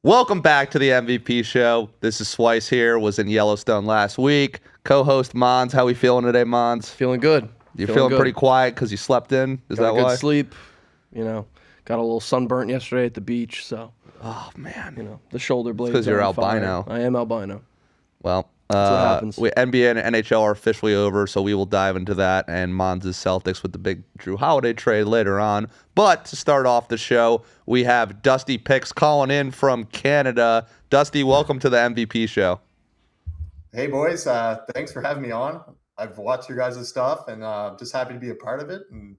Welcome back to the MVP show. This is Swice here. Was in Yellowstone last week. Co-host Mons. How we feeling today, Mons? Feeling good. You're feeling good. pretty quiet because you slept in? Is got that a good why? Sleep. Got a little sunburnt yesterday at the beach, so. Oh, man. The shoulder blades. Because you're on albino. Fire. I am albino. Well, that's what happens. NBA and NHL are officially over, so we will dive into that and Mons' Celtics with the big Drew Holiday trade later on. But to start off the show, we have Dusty Picks calling in from Canada. Dusty, welcome to the MVP show. Hey, boys. Thanks for having me on. I've watched your guys' stuff, and just happy to be a part of it. And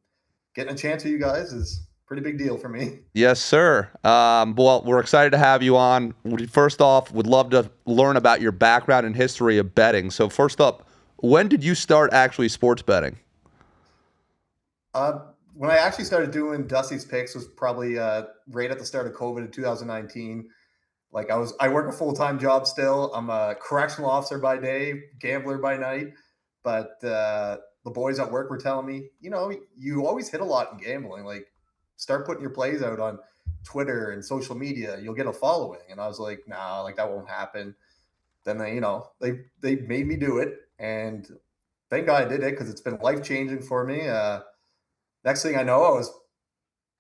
getting a chance with you guys is a pretty big deal for me. Yes, sir. Well, we're excited to have you on. First off, would love to learn about your background and history of betting. So first up, when did you start actually sports betting? When I actually started doing Dusty's Picks was probably right at the start of COVID in 2019. Like I work a full-time job still. I'm a correctional officer by day, gambler by night. But the boys at work were telling me, you always hit a lot in gambling. Like, start putting your plays out on Twitter and social media. You'll get a following. And I was like, nah, like that won't happen. Then they made me do it. And thank God I did it because it's been life-changing for me. Next thing I know, I was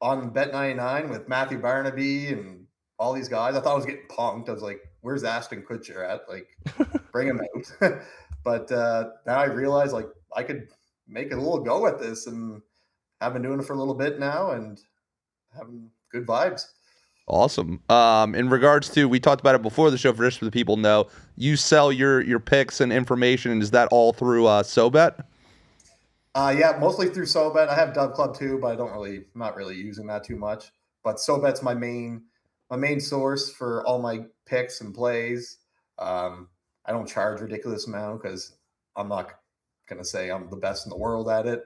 on Bet99 with Matthew Barnaby and all these guys. I thought I was getting punked. I was like, where's Ashton Kutcher at? Like, bring him out. But now I realize like I could make a little go at this, and I've been doing it for a little bit now and having good vibes. Awesome. In regards to, we talked about it before the show, for just so the people know, you sell your picks and information, and is that all through SoBet? Yeah, mostly through SoBet. I have Dove Club too, but I'm not really using that too much. But SoBet's my main source for all my picks and plays. I don't charge ridiculous amount because I'm not going to say I'm the best in the world at it.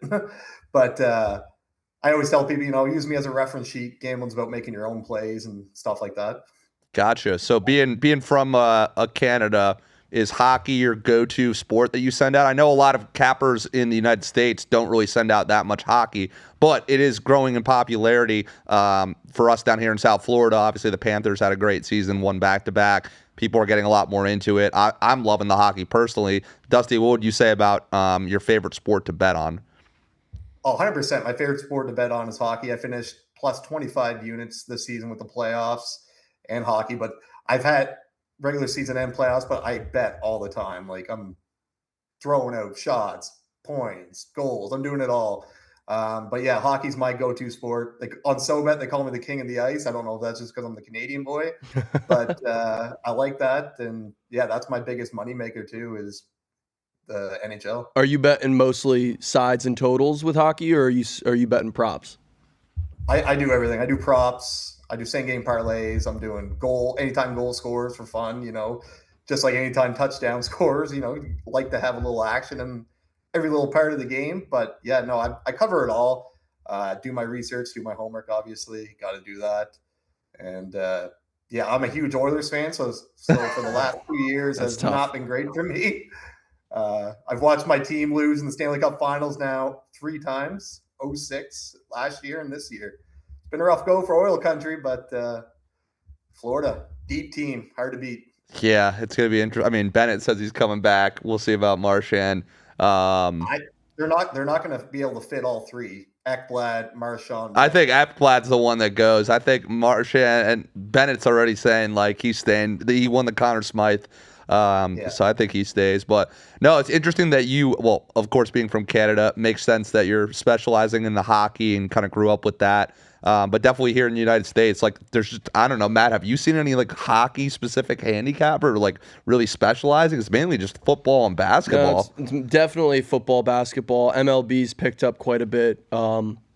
But I always tell people, use me as a reference sheet. Gambling's about making your own plays and stuff like that. Gotcha. So being from Canada, is hockey your go-to sport that you send out? I know a lot of cappers in the United States don't really send out that much hockey, but it is growing in popularity for us down here in South Florida. Obviously, the Panthers had a great season, won back-to-back. People are getting a lot more into it. I'm loving the hockey personally. Dusty, what would you say about your favorite sport to bet on? Oh, 100%. My favorite sport to bet on is hockey. I finished plus 25 units this season with the playoffs and hockey, but I've had regular season and playoffs, but I bet all the time. Like I'm throwing out shots, points, goals. I'm doing it all. But yeah, hockey's my go-to sport. Like on SoBet, they call me the king of the ice. I don't know if that's just because I'm the Canadian boy, but I like that. And yeah, that's my biggest moneymaker too, is the NHL. Are you betting mostly sides and totals with hockey, or are you betting props? I do everything. I do props. I do same game parlays. I'm doing anytime goal scores for fun, just like anytime touchdown scores, like to have a little action in every little part of the game. But yeah, no, I cover it all. Do my research, do my homework, obviously. Got to do that. And yeah, I'm a huge Oilers fan. So for the last 2 years has not been great for me. I've watched my team lose in the Stanley Cup Finals now 3 times, 2006 last year and this year. Been a rough go for oil country, but Florida, deep team, hard to beat. Yeah, it's going to be interesting. I mean, Bennett says he's coming back. We'll see about Marchand. They're not going to be able to fit all 3. Ekblad, Marchand. I think Ekblad's the one that goes. I think Marchand and Bennett's already saying like he's staying. He won the Conor Smythe. So I think he stays. But no, it's interesting that of course, being from Canada, makes sense that you're specializing in the hockey and kind of grew up with that. But definitely here in the United States, like there's just, I don't know, Matt, have you seen any like hockey specific handicap or like really specializing? It's mainly just football and basketball. No, it's definitely football, basketball. MLB's picked up quite a bit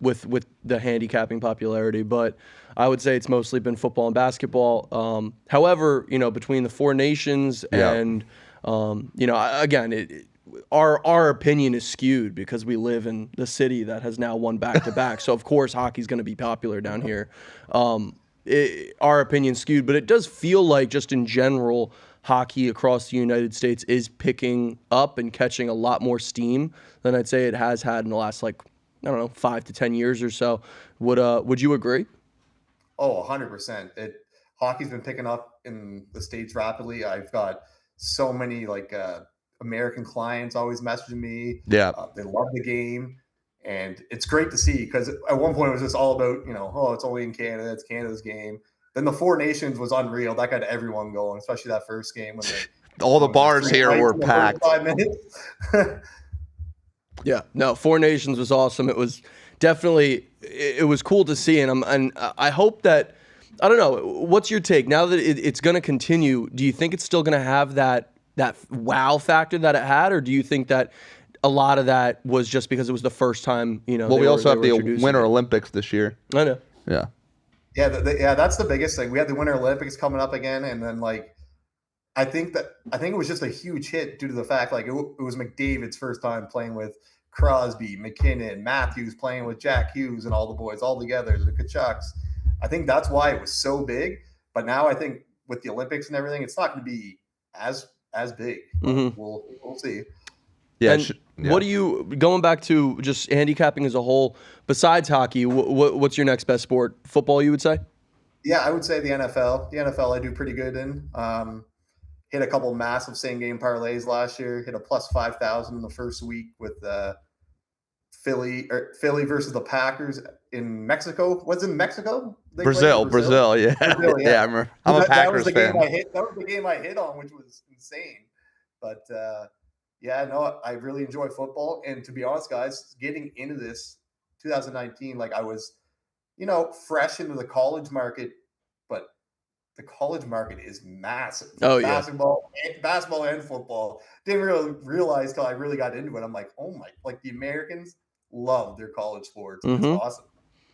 with the handicapping popularity, but I would say it's mostly been football and basketball. However, between the 4 nations and, again, our opinion is skewed because we live in the city that has now won back-to-back. So, of course, hockey's going to be popular down here. Our opinion's skewed, but it does feel like just in general, hockey across the United States is picking up and catching a lot more steam than I'd say it has had in the last, like, I don't know, 5 to 10 years or so. Would you agree? Oh, 100%. Hockey's been picking up in the States rapidly. I've got so many American clients always messaging me. Yeah. They love the game. And it's great to see because at one point it was just all about, oh, it's only in Canada. It's Canada's game. Then the Four Nations was unreal. That got everyone going, especially that first game when all the bars here were packed. 5 minutes. Yeah, no, Four Nations was awesome. It was definitely, it was cool to see, and I hope that, I don't know, what's your take now that it's going to continue? Do you think it's still going to have that wow factor that it had, or do you think that a lot of that was just because it was the first time? Well, we also have the Winter Olympics this year. I know. Yeah. Yeah, that's the biggest thing. We had the Winter Olympics coming up again, and then I think it was just a huge hit due to the fact it was McDavid's first time playing with Crosby, McKinnon, Matthews playing with Jack Hughes and all the boys all together, the Kachucks. I think that's why it was so big. But now I think with the Olympics and everything, it's not going to be as big. Mm-hmm. We'll see. Yeah. And what do you, going back to just handicapping as a whole, besides hockey, what's your next best sport? Football, you would say? Yeah, I would say the NFL. The NFL I do pretty good in. Hit a couple massive same game parlays last year. Hit a plus 5,000 in the first week with Philly versus the Packers in Mexico. Was it in Mexico? Brazil. Yeah. Brazil, yeah. Yeah, I remember. I'm a Packers fan. That was the game I hit on, which was insane. But yeah, no, I really enjoy football. And to be honest, guys, getting into this 2019, I was, fresh into the college market, but the college market is massive. Oh, basketball and football. Didn't really realize till I really got into it. I'm like, oh my, the Americans love their college sports. Mm-hmm. It's awesome.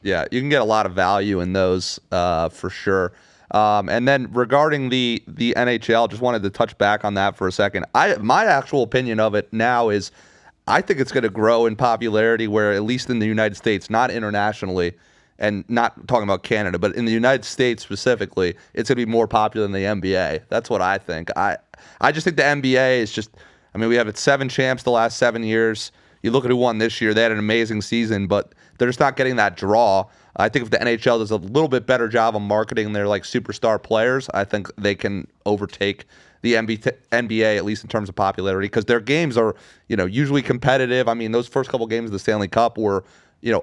Yeah, you can get a lot of value in those for sure. And then regarding the NHL, just wanted to touch back on that for a second. My actual opinion of it now is I think it's going to grow in popularity where, at least in the United States, not internationally, and not talking about Canada, but in the United States specifically, it's going to be more popular than the NBA. That's what I think. I just think the NBA is just, we have 7 champs the last 7 years. You look at who won this year, they had an amazing season, but they're just not getting that draw. I think if the NHL does a little bit better job of marketing their superstar players, I think they can overtake the NBA, at least in terms of popularity, because their games are, usually competitive. Those first couple games of the Stanley Cup were,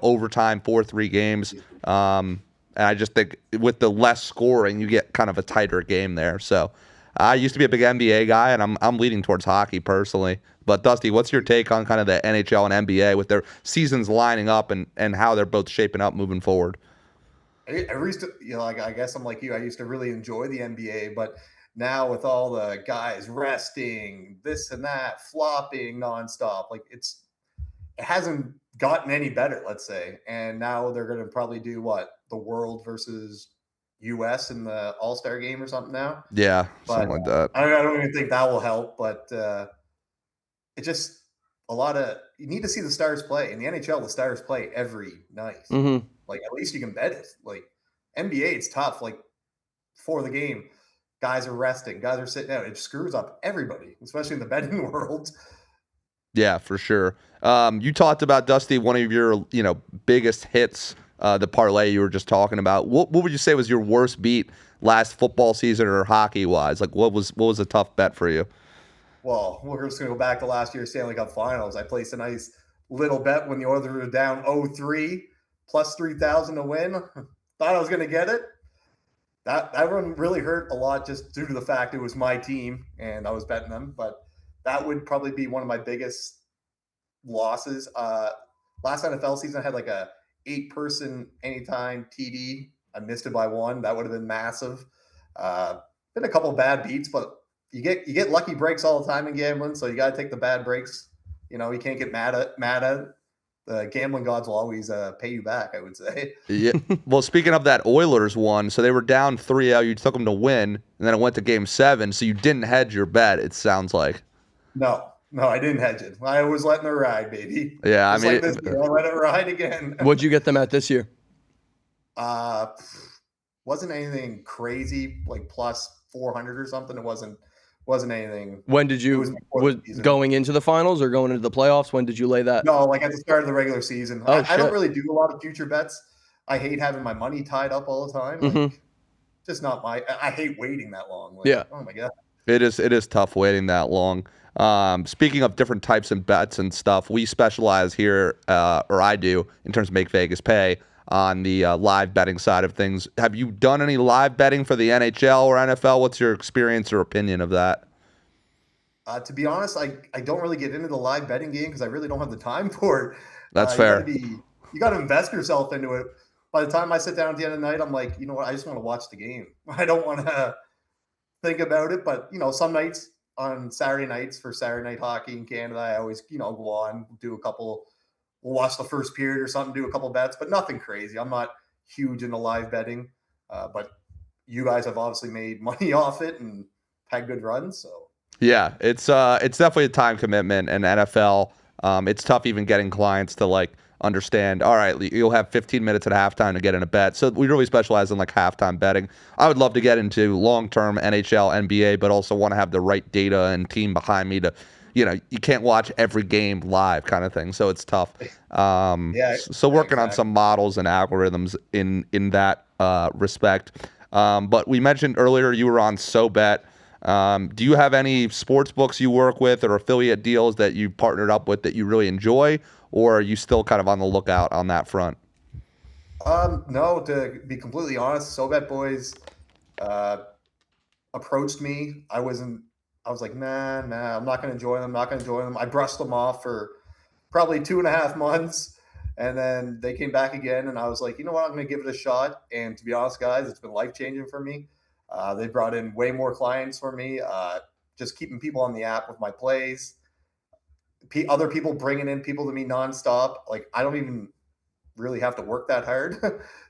overtime, 4-3 games. And I just think with the less scoring, you get kind of a tighter game there. So I used to be a big NBA guy, and I'm leaning towards hockey personally. But Dusty, what's your take on kind of the NHL and NBA with their seasons lining up and how they're both shaping up moving forward? I used to, I guess I'm like you. I used to really enjoy the NBA, but now with all the guys resting, this and that, flopping nonstop, it hasn't gotten any better, let's say. And now they're going to probably do the World versus U.S. in the All-Star game or something now. Yeah, something like that. I don't even think that will help, but it's just you need to see the stars play. In the NHL, the stars play every night. Mm-hmm. At least you can bet it. NBA, it's tough. For the game, guys are resting, guys are sitting out. It screws up everybody, especially in the betting world. Yeah, for sure. You talked about, Dusty, one of your biggest hits, the parlay you were just talking about. What would you say was your worst beat last football season or hockey wise? What was a tough bet for you? Well, we're just gonna go back to last year's Stanley Cup Finals. I placed a nice little bet when the Oilers were down 0-3, plus 3,000 to win. Thought I was gonna get it. That one really hurt a lot just due to the fact it was my team and I was betting them. But that would probably be one of my biggest losses. Last NFL season, I had a 8-person anytime TD. I missed it by 1. That would have been massive. Been a couple bad beats, but you get lucky breaks all the time in gambling, so you got to take the bad breaks. You can't get mad at it. The gambling gods will always pay you back, I would say. Yeah. Well, speaking of that Oilers one, so they were down 3-0. You took them to win, and then it went to Game 7. So you didn't hedge your bet. It sounds like. No, I didn't hedge it. I was letting it ride, baby. Yeah, Just this year, I let it ride again. What'd you get them at this year? Wasn't anything crazy, plus 400 or something. It wasn't Wasn't anything. When did It you was before the season. going into the finals or going into the playoffs? When did you lay that? No, like at the start of the regular season. Oh, I don't shit. really do a lot of future bets. I hate having my money tied up all the time. Mm-hmm. Like, just not my. I hate waiting that long. Like, Yeah. oh my god. It is tough waiting that long. Speaking of different types of bets and stuff, we specialize here, or I do, in terms of Make Vegas Pay on the live betting side of things. Have you done any live betting for the NHL or NFL? What's your experience or opinion of that? To be honest, I don't really get into the live betting game because I really don't have the time for it. That's You got to fair. you got to invest yourself into it. By the time I sit down at the end of the night, I'm like, you know what? I just want to watch the game. I don't want to think about it. But some nights on Saturday nights for Saturday night hockey in Canada, I always go on, do a couple. We'll watch the first period or something, do a couple bets, but nothing crazy. I'm not huge into live betting, but you guys have obviously made money off it and had good runs, so. Yeah, it's definitely a time commitment, and NFL. It's tough even getting clients to like understand. All right, you'll have 15 minutes at halftime to get in a bet. So we really specialize in like halftime betting. I would love to get into long-term NHL, NBA, but also want to have the right data and team behind me to, you can't watch every game live, kind of thing. So it's tough. Yeah, So working on exactly. some models and algorithms in that respect. But we mentioned earlier you were on SoBet. Do you have any sports books you work with or affiliate deals that you partnered up with that you really enjoy, or are you still kind of on the lookout on that front? No, to be completely honest, SoBet boys uh, approached me. I was like, nah, I'm not going to join them. Not going to join them. I brushed them off for probably 2.5 months. And then they came back again. And I was like, you know what? I'm going to give it a shot. And to be honest, guys, it's been life changing for me. They brought in way more clients for me, just keeping people on the app with my plays. Other people bringing in people to me nonstop. Like, I don't even really have to work that hard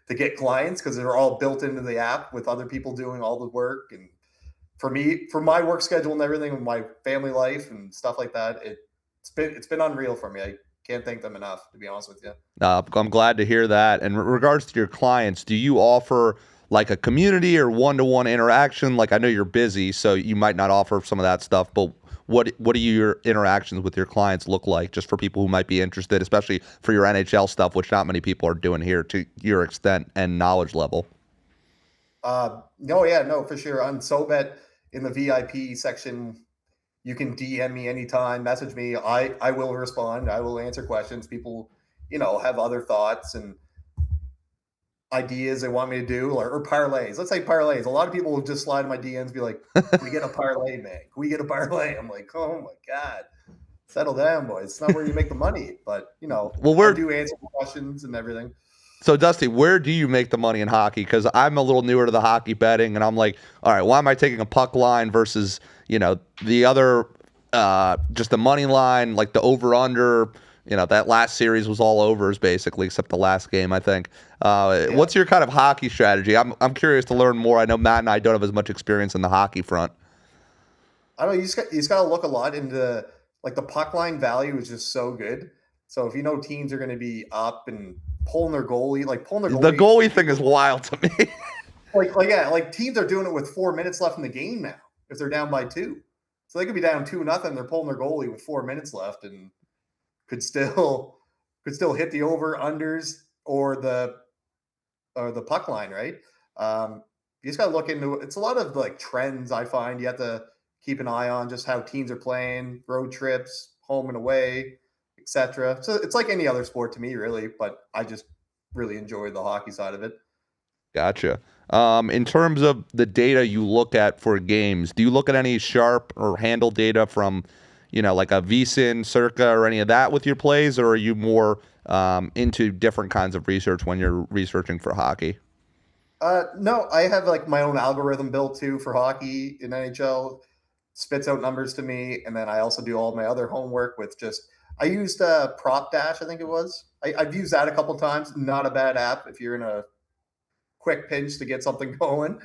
to get clients because they're all built into the app with other people doing all the work. And for me, for my work schedule and everything, with my family life and stuff like that, it's been unreal for me. I can't thank them enough, to be honest with you. I'm glad to hear that. And in regards to your clients, do you offer like a community or one-to-one interaction? Like I know you're busy, so you might not offer some of that stuff, but what do your interactions with your clients look like, just for people who might be interested, especially for your NHL stuff, which not many people are doing here to your extent and knowledge level? No, yeah, no, for sure. On SoBet in the VIP section, you can DM me anytime, message me. I will respond. I will answer questions. People, have other thoughts and ideas they want me to do, or parlays. Let's say parlays. A lot of people will just slide in my DMs and be like, "Can we get a parlay, man? Can we get a parlay?" I'm like, "Oh my god, settle down, boys. It's not where you make the money." But Well, I we're do answer questions and everything. So, Dusty, where do you make the money in hockey? Because I'm a little newer to the hockey betting, and I'm like, all right, why am I taking a puck line versus, the other, just the money line, like the over under? That last series was all overs basically, except the last game, I think. Yeah. What's your kind of hockey strategy? I'm curious to learn more. I know Matt and I don't have as much experience in the hockey front. I don't know. You just got to look a lot into like the puck line value is just so good. So if teams are going to be up and pulling their The goalie, goalie thing is wild to me. like teams are doing it with 4 minutes left in the game now. If they're down by 2, so they could be down 2-0. They're pulling their goalie with 4 minutes left and could still hit the over unders or the puck line, right? You just got to look into it. It's a lot of like trends. I find you have to keep an eye on just how teams are playing, road trips, home and away, etc. So it's like any other sport to me, really. But I just really enjoy the hockey side of it. Gotcha. In terms of the data you look at for games, do you look at any sharp or handle data from, like a VSiN, Circa, or any of that with your plays, or are you more into different kinds of research when you're researching for hockey? No, I have like my own algorithm built too for hockey in NHL. Spits out numbers to me, and then I also do all my other homework with just. I used Prop Dash, I think it was. I've used that a couple times. Not a bad app if you're in a quick pinch to get something going.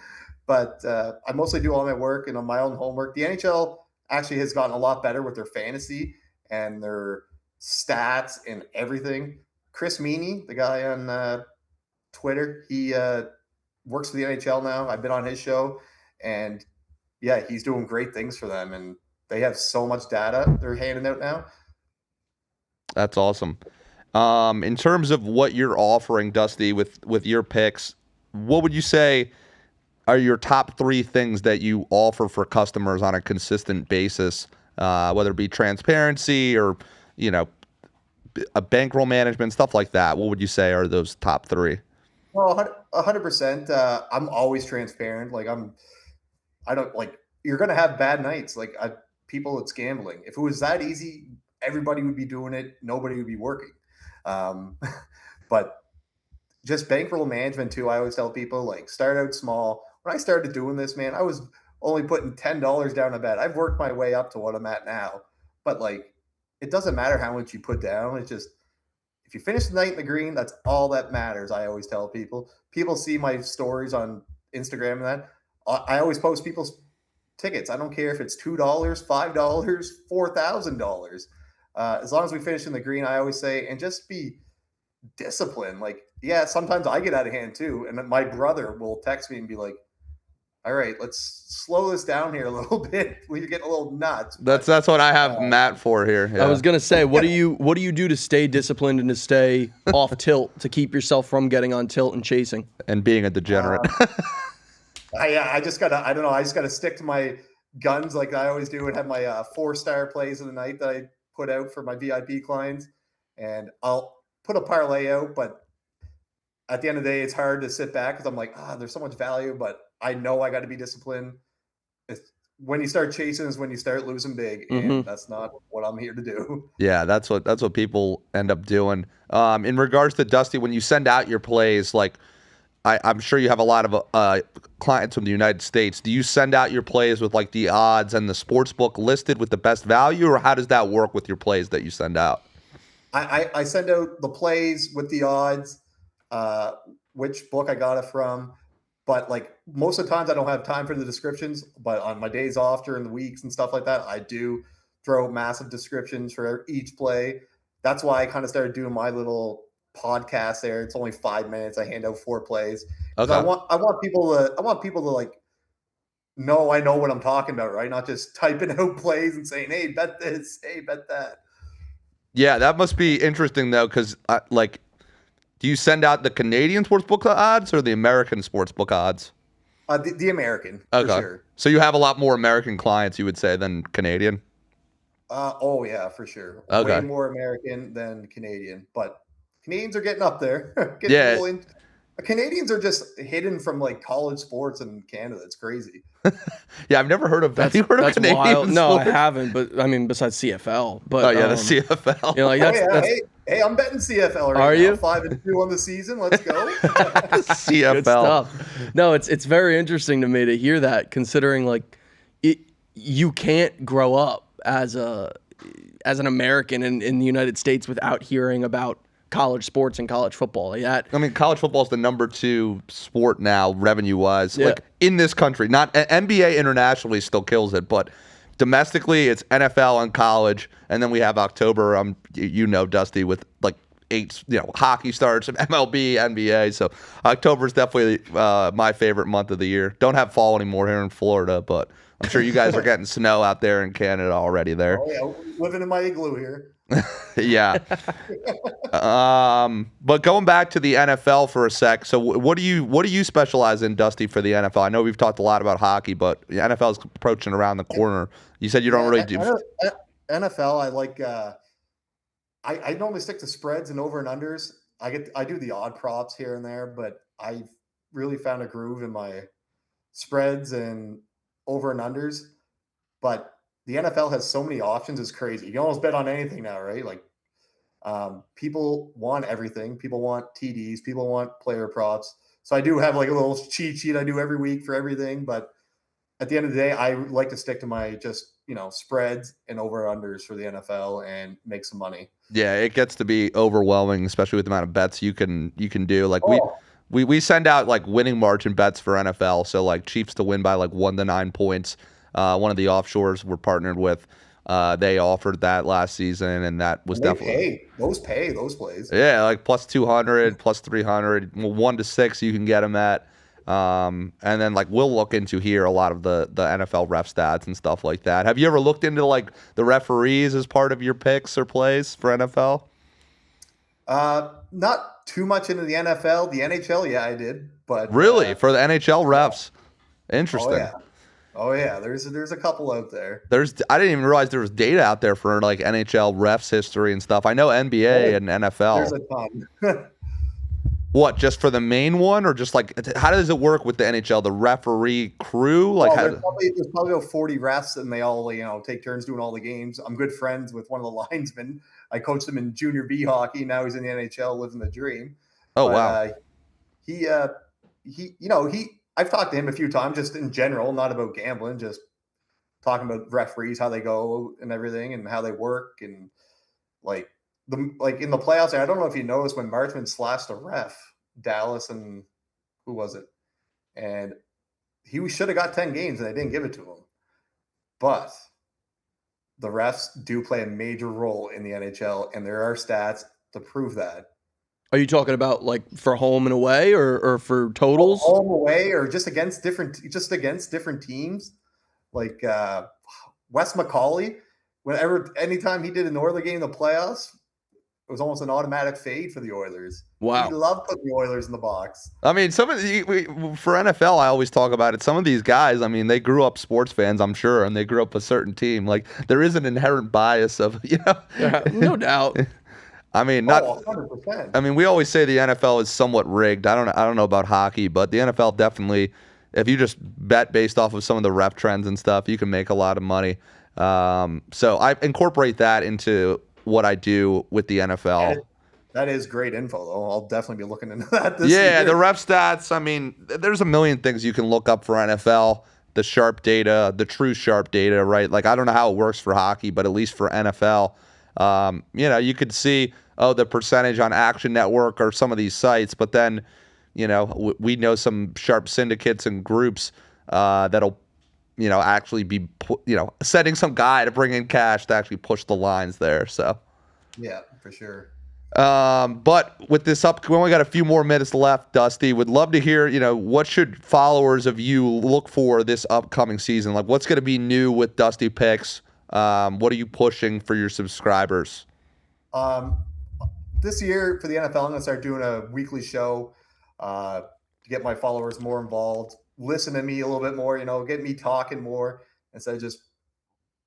But I mostly do all my work and on my own homework. The NHL actually has gotten a lot better with their fantasy and their stats and everything. Chris Meany, the guy on Twitter, he works for the NHL now. I've been on his show, and yeah, he's doing great things for them, and they have so much data they're handing out now. That's awesome. In terms of what you're offering, Dusty, with your picks, what would you say are your top 3 things that you offer for customers on a consistent basis, whether it be transparency or, you know, a bankroll management, stuff like that? What would you say are those top 3? Well, 100%. I'm always transparent. Like I don't like you're gonna have bad nights. Like people, it's gambling. If it was that easy, everybody would be doing it. Nobody would be working. Um, but just bankroll management too. I always tell people like start out small. When I started doing this, man, I was only putting $10 down a bet. I've worked my way up to what I'm at now. But like, it doesn't matter how much you put down. It's just if you finish the night in the green, that's all that matters. I always tell people. People see my stories on Instagram and that. I always post people's tickets. I don't care if it's $2, $5, $4,000. As long as we finish in the green, I always say, and just be disciplined. Like, yeah, sometimes I get out of hand too, and my brother will text me and be like, "All right, let's slow this down here a little bit. We're getting a little nuts." That's what I have Matt for here. Yeah. I was gonna say, what do you do to stay disciplined and to stay off tilt to keep yourself from getting on tilt and chasing and being a degenerate? I just gotta, I don't know, I just gotta stick to my guns like I always do, and have my 4-star plays of the night that I put out for my VIP clients, and I'll put a parlay out. But at the end of the day, it's hard to sit back because I'm like, there's so much value, but I know I got to be disciplined. When you start chasing is when you start losing big, and that's not what I'm here to do. Yeah, that's what people end up doing. In regards to Dusty, when you send out your plays, like I'm sure you have a lot of clients from the United States. Do you send out your plays with like the odds and the sports book listed with the best value, or how does that work with your plays that you send out? I send out the plays with the odds, which book I got it from. But like most of the times I don't have time for the descriptions, but on my days off during the weeks and stuff like that, I do throw massive descriptions for each play. That's why I kind of started doing my little podcast there. It's only 5 minutes. I hand out 4 plays. Okay. I want people to like know I know what I'm talking about, right? Not just typing out plays and saying, "Hey, bet this, hey, bet that." Yeah, that must be interesting though, because like, do you send out the Canadian sportsbook odds or the American sportsbook odds? The American, okay. For sure. So you have a lot more American clients, you would say, than Canadian? Oh yeah, for sure. Okay. Way more American than Canadian, but Canadians are getting up there. Canadians are just hidden from like college sports in Canada. It's crazy. Yeah, I've never heard of that. Have you heard of Canadian wild. No, sports? I haven't. But I mean, besides CFL. But the CFL. You know, like that's hey, I'm betting CFL right now. Are you 5-2 on the season? Let's go. CFL. Good stuff. No, it's very interesting to me to hear that, considering like you can't grow up as an American in the United States without hearing about college sports and college football. I mean, college football is the number 2 sport now, revenue-wise, like in this country. Not NBA internationally still kills it, but domestically, it's NFL and college, and then we have October. Dusty, with like 8, hockey starts, MLB, NBA. So October is definitely my favorite month of the year. Don't have fall anymore here in Florida, but I'm sure you guys are getting snow out there in Canada already. There, living in my igloo here. Yeah. But going back to the NFL for a sec. So what do you specialize in, Dusty, for the NFL? I know we've talked a lot about hockey, but the NFL is approaching around the corner. You said you don't really do NFL. I like. I normally stick to spreads and over and unders. I do the odd props here and there, but I've really found a groove in my spreads and over and unders. But the NFL has so many options; it's crazy. You can almost bet on anything now, right? Like, people want everything. People want TDs. People want player props. So I do have like a little cheat sheet I do every week for everything. But at the end of the day, I like to stick to my just spreads and over unders for the NFL and make some money. Yeah, it gets to be overwhelming, especially with the amount of bets you can do. Like we send out like winning margin bets for NFL. So like Chiefs to win by like 1 to 9 points. One of the offshores we're partnered with, they offered that last season, and that was definitely those plays. Yeah, like plus 200, plus 300, 1 to 6 you can get them at. And then like we'll look into here a lot of the NFL ref stats and stuff like that. Have you ever looked into like the referees as part of your picks or plays for NFL? Not too much into the NFL. The NHL, yeah, I did, but Really, for the NHL yeah. refs? Oh Interesting. yeah, oh yeah. There's a couple out there. I didn't even realize there was data out there for like NHL refs history and stuff. I know NBA and There's NFL. a ton. What, just for the main one, or just like how does it work with the NHL? The referee crew, like Well, how? there's probably about 40 refs, and they all take turns doing all the games. I'm good friends with one of the linesmen. I coached him in junior B hockey. Now he's in the NHL, living the dream. Oh But wow. he I've talked to him a few times, just in general, not about gambling, just talking about referees, how they go and everything, and how they work, and like like in the playoffs. I don't know if you noticed when Marchman slashed a ref, Dallas, and who was it? And he should have got 10 games, and they didn't give it to him. But the refs do play a major role in the NHL, and there are stats to prove that. Are you talking about like for home and away, or for totals? Home, away, or just against different teams. Like Wes McCauley, anytime he did an Oilers game in the playoffs, it was almost an automatic fade for the Oilers. Wow. He loved putting the Oilers in the box. I mean, for NFL, I always talk about it. Some of these guys, I mean, they grew up sports fans, I'm sure, and they grew up a certain team. Like there is an inherent bias of, Yeah, no doubt. I mean, not. 100%. I mean, we always say the NFL is somewhat rigged. I don't know about hockey, but the NFL definitely. If you just bet based off of some of the ref trends and stuff, you can make a lot of money. So I incorporate that into what I do with the NFL. That is great info, though. I'll definitely be looking into that this year. Yeah, the ref stats. I mean, there's a million things you can look up for NFL. The sharp data, the true sharp data, right? Like I don't know how it works for hockey, but at least for NFL, you could see the percentage on Action Network or some of these sites, but then, we know some sharp syndicates and groups that'll, actually be, sending some guy to bring in cash to actually push the lines there. So, yeah, for sure. But with this we only got a few more minutes left, Dusty. Would love to hear, what should followers of you look for this upcoming season? Like, what's going to be new with Dusty Picks? What are you pushing for your subscribers? This year for the NFL, I'm going to start doing a weekly show to get my followers more involved, listen to me a little bit more, get me talking more instead of just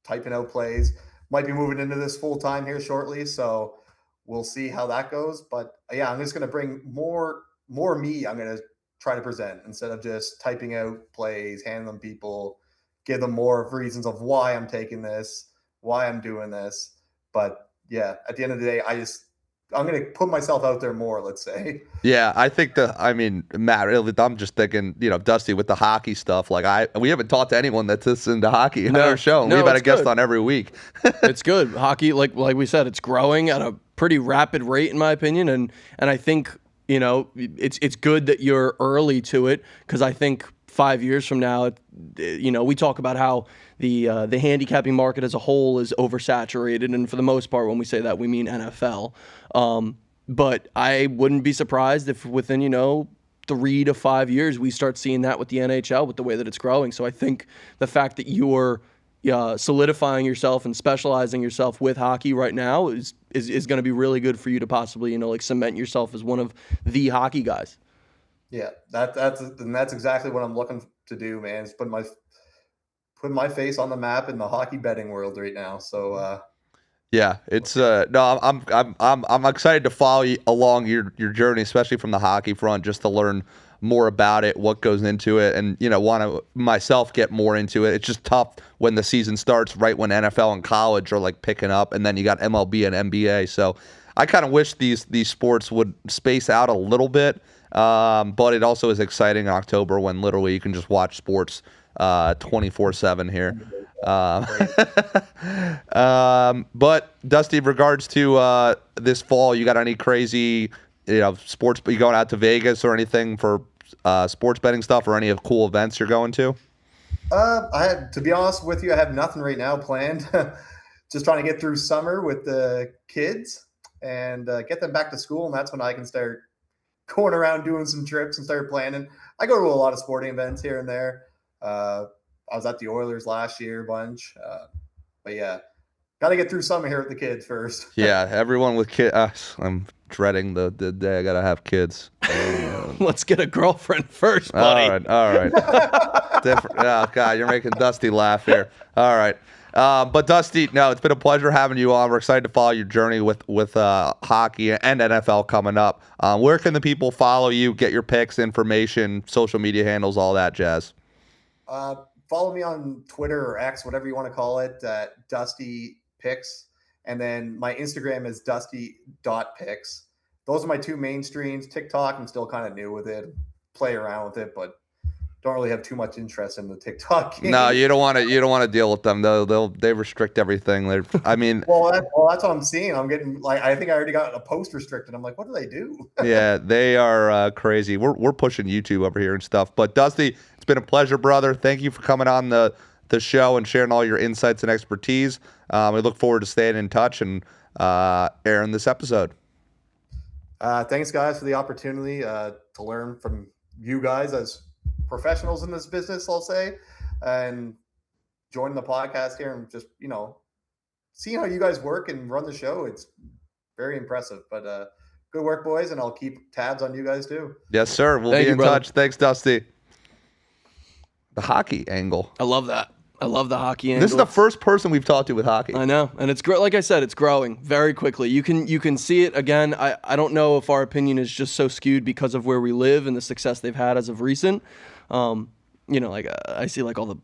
typing out plays. Might be moving into this full time here shortly, so we'll see how that goes. But yeah, I'm just going to bring more me. I'm going to try to present instead of just typing out plays, handing them people, give them more reasons of why I'm taking this, why I'm doing this. But yeah, at the end of the day, I'm going to put myself out there more, let's say. Yeah, I think Matt, I'm just thinking, Dusty, with the hockey stuff, like we haven't talked to anyone that's into hockey on our show, and we've had a guest on every week. It's good. Hockey, like we said, it's growing at a pretty rapid rate, in my opinion, and I think, it's good that you're early to it, because I think 5 years from now, we talk about how the handicapping market as a whole is oversaturated, and for the most part, when we say that, we mean NFL. But I wouldn't be surprised if within 3 to 5 years we start seeing that with the NHL, with the way that it's growing. So I think the fact that you're solidifying yourself and specializing yourself with hockey right now is going to be really good for you to possibly cement yourself as one of the hockey guys. Yeah, that's exactly what I'm looking to do, man. Is putting my face on the map in the hockey betting world right now. So yeah, it's no, I'm excited to follow along your journey, especially from the hockey front, just to learn more about it, what goes into it, and want to myself get more into it. It's just tough when the season starts right when NFL and college are like picking up, and then you got MLB and NBA. So I kind of wish these sports would space out a little bit, but it also is exciting in October when literally you can just watch sports 24/7 here. But Dusty, in regards to this fall, you got any crazy sports? You going out to Vegas or anything for sports betting stuff, or any of cool events you're going to? To be honest with you, I have nothing right now planned. Just trying to get through summer with the kids and get them back to school, and that's when I can start going around doing some trips and started planning. I go to a lot of sporting events here and there. I was at the Oilers last year a bunch. But yeah, got to get through summer here with the kids first. Yeah, everyone with kids. I'm dreading the day I got to have kids. Let's get a girlfriend first, buddy. All right. Different. Oh, God, you're making Dusty laugh here. All right. But Dusty, no, it's been a pleasure having you on. We're excited to follow your journey with hockey and NFL coming up. Where can the people follow you, get your picks, information, social media handles, all that jazz? Follow me on Twitter or X, whatever you want to call it, Dusty Picks. And then my Instagram is dusty.picks. Those are my two main streams. TikTok, I'm still kind of new with it. Play around with it, but don't really have too much interest in the TikTok game. No, you don't want to deal with them. They restrict everything. Well, that's what I'm seeing. I'm getting I think I already got a post restricted. I'm like, what do they do? Yeah, they are crazy. We're pushing YouTube over here and stuff. But Dusty, it's been a pleasure, brother. Thank you for coming on the show and sharing all your insights and expertise. We look forward to staying in touch and airing this episode. Thanks, guys, for the opportunity to learn from you guys as professionals in this business, I'll say, and joining the podcast here and just, seeing how you guys work and run the show. It's very impressive, but good work, boys. And I'll keep tabs on you guys too. Yes, sir. We'll be in touch. Thanks, Dusty. The hockey angle. I love that. I love the hockey angle. This is the first person we've talked to with hockey. I know, and it's like I said, it's growing very quickly. You can see it again. I don't know if our opinion is just so skewed because of where we live and the success they've had as of recent. I see like all the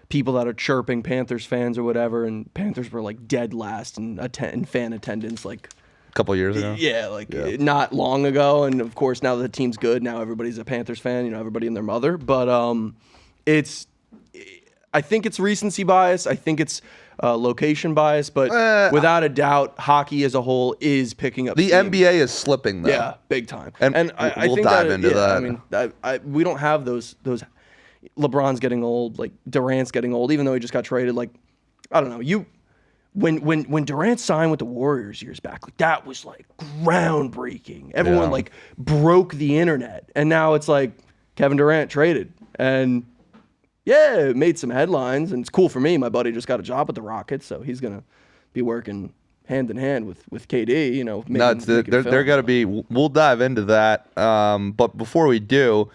people that are chirping Panthers fans or whatever, and Panthers were like dead last in fan attendance like a couple years ago. Yeah, not long ago. And of course, now that the team's good, now everybody's a Panthers fan. Everybody and their mother. But I think it's recency bias. I think it's location bias. But without a doubt, hockey as a whole is picking up the steam. NBA is slipping, though. Yeah, big time. And I we'll think dive into that. I mean, we don't have those. LeBron's getting old. Like Durant's getting old, even though he just got traded. Like, I don't know. When Durant signed with the Warriors years back, like that was like groundbreaking. Everyone like broke the internet, and now it's like Kevin Durant traded and. Yeah, it made some headlines, and it's cool for me. My buddy just got a job with the Rockets, so he's going to be working hand in hand with KD, they're going to be – we'll dive into that. But before we do,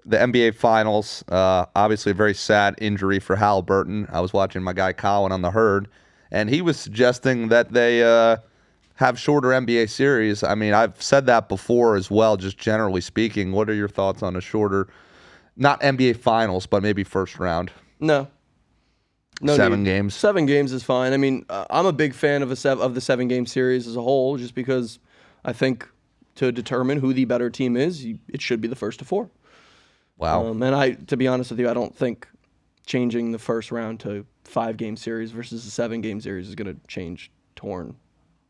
the NBA Finals, obviously a very sad injury for Halliburton. I was watching my guy Colin on the Herd, and he was suggesting that they have shorter NBA series. I mean, I've said that before as well, just generally speaking. What are your thoughts on a shorter – not NBA Finals, but maybe first round. No 7 games. 7 games is fine. I mean, I'm a big fan of the 7-game series as a whole, just because I think to determine who the better team is, it should be the first to 4. Wow. And to be honest with you, I don't think changing the first round to 5-game series versus a 7-game series is going to change torn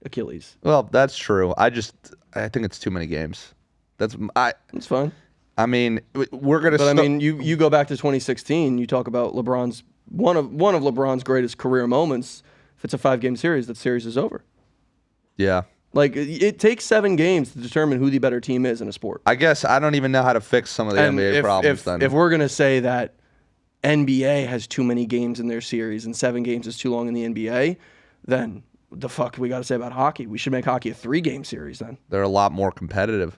Achilles. Well, that's true. I think it's too many games. It's fine. I mean, we're gonna. But I mean, you go back to 2016. You talk about LeBron's one of LeBron's greatest career moments. If it's a 5-game series, that series is over. Yeah. Like it takes 7 games to determine who the better team is in a sport. I guess I don't even know how to fix some of the NBA problems. If we're gonna say that NBA has too many games in their series and 7 games is too long in the NBA, then the fuck we got to say about hockey? We should make hockey a 3-game series then. They're a lot more competitive.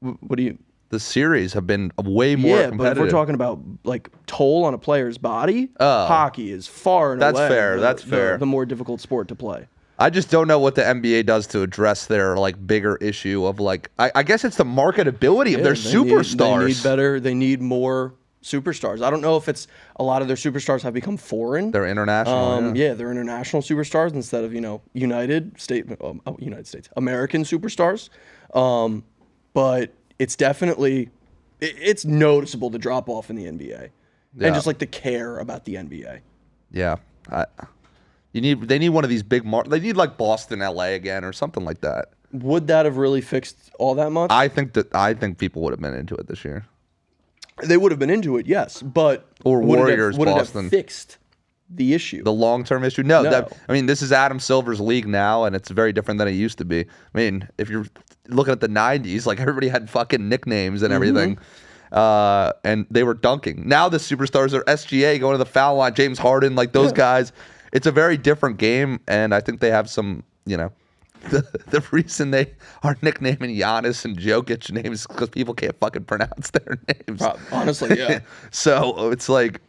What do you? The series have been way more competitive. But if we're talking about like toll on a player's body, hockey is far and away That's fair. The more difficult sport to play. I just don't know what the NBA does to address their like bigger issue of like I guess it's the marketability of their superstars. They need more superstars. I don't know if it's a lot of their superstars have become foreign. They're international. They're international superstars instead of United States American superstars. But it's definitely it's noticeable the drop off in the NBA, and just like the care about the NBA. Yeah, they need one of these big they need like Boston, LA again, or something like that. Would that have really fixed all that much? I think people would have been into it this year. They would have been into it, yes, but Warriors, would Boston. It have fixed the issue. The long-term issue? No. No. I mean, this is Adam Silver's league now, and it's very different than it used to be. I mean, if you're looking at the 90s, like everybody had fucking nicknames and everything. And they were dunking. Now the superstars are SGA going to the foul line, James Harden, like those guys. It's a very different game, and I think they have some, the reason they are nicknaming Giannis and Jokic names is because people can't fucking pronounce their names. Honestly, yeah. So it's like,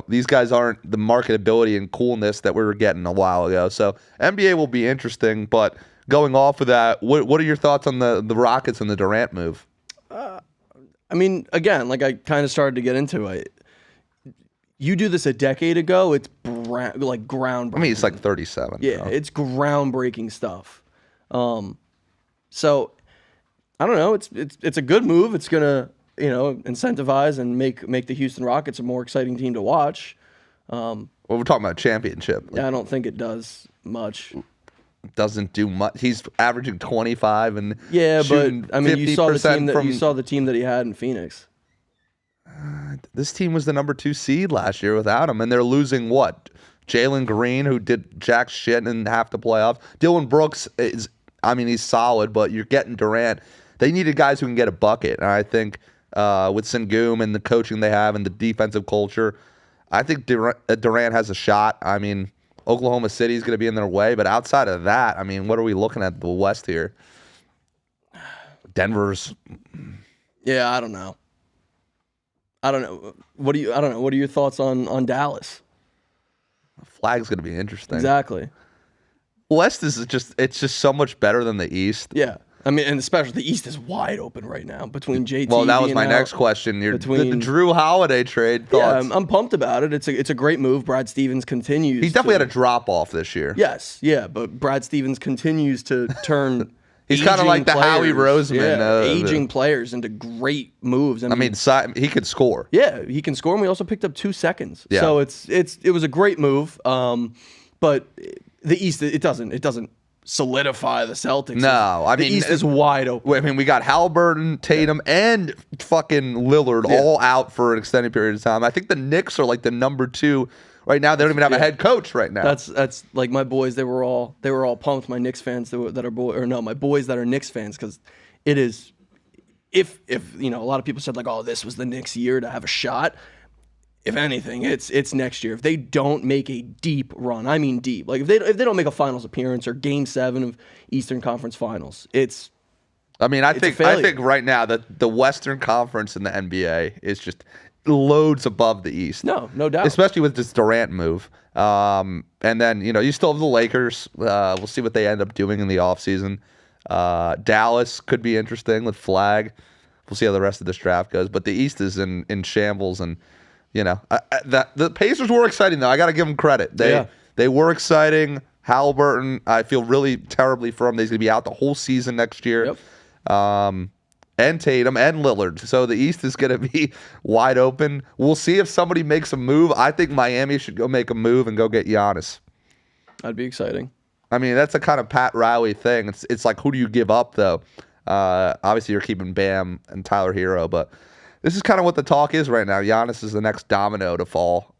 these guys aren't the marketability and coolness that we were getting a while ago. So NBA will be interesting, but going off of that, what are your thoughts on the Rockets and the Durant move? I mean, again, like I kind of started to get into it. You do this a decade ago, it's like groundbreaking. I mean, it's like 37. Yeah, it's groundbreaking stuff. So I don't know. It's a good move. It's gonna incentivize and make the Houston Rockets a more exciting team to watch. Well, we're talking about championship. Yeah, I don't think it does much. Doesn't do much. He's averaging 25 and but I mean, you saw the team that he had in Phoenix. This team was the number 2 seed last year without him, and they're losing what? Jalen Green, who did jack shit in half the playoffs. Dylan Brooks he's solid, but you're getting Durant. They needed guys who can get a bucket, and I think with Sengun and the coaching they have and the defensive culture, I think Durant has a shot. I mean, Oklahoma City is going to be in their way, but outside of that, I mean, what are we looking at the West here? Denver's. Yeah, I don't know. I don't know. What are your thoughts on Dallas? Flag's going to be interesting. Exactly. West is it's just so much better than the East. Yeah. I mean, and especially the East is wide open right now between JT. Well, that was my next question. The Drew Holiday trade. Thoughts? Yeah, I'm pumped about it. It's a great move. Brad Stevens continues. He definitely had a drop off this year. Yes, yeah, but Brad Stevens continues to turn. He's kind of like the Howie Roseman. Aging players into great moves. I mean, he could score. Yeah, he can score, and we also picked up 2 seconds. Yeah. So it was a great move. But the East, it doesn't solidify the Celtics. No, I mean, the East is wide open. I mean, we got Halliburton, Tatum, and fucking Lillard all out for an extended period of time. I think the Knicks are like the number 2 right now. They don't even have a head coach right now. That's like my boys. They were all pumped. My Knicks fans my boys that are Knicks fans, because it is. If a lot of people said like, oh, this was the Knicks' year to have a shot. If anything, it's next year. If they don't make a deep run, I mean deep, like if they don't make a finals appearance or Game 7 of Eastern Conference Finals, it's. I mean, I think right now that the Western Conference in the NBA is just loads above the East. No doubt. Especially with this Durant move. And then, you still have the Lakers. We'll see what they end up doing in the offseason. Dallas could be interesting with Flag. We'll see how the rest of this draft goes. But the East is in shambles, and the Pacers were exciting though. I got to give them credit. They were exciting. Halliburton, I feel really terribly for him. He's going to be out the whole season next year. Yep. And Tatum and Lillard. So the East is going to be wide open. We'll see if somebody makes a move. I think Miami should go make a move and go get Giannis. That'd be exciting. I mean, that's a kind of Pat Riley thing. It's like, who do you give up though? Obviously, you're keeping Bam and Tyler Hero, but this is kind of what the talk is right now. Giannis is the next domino to fall.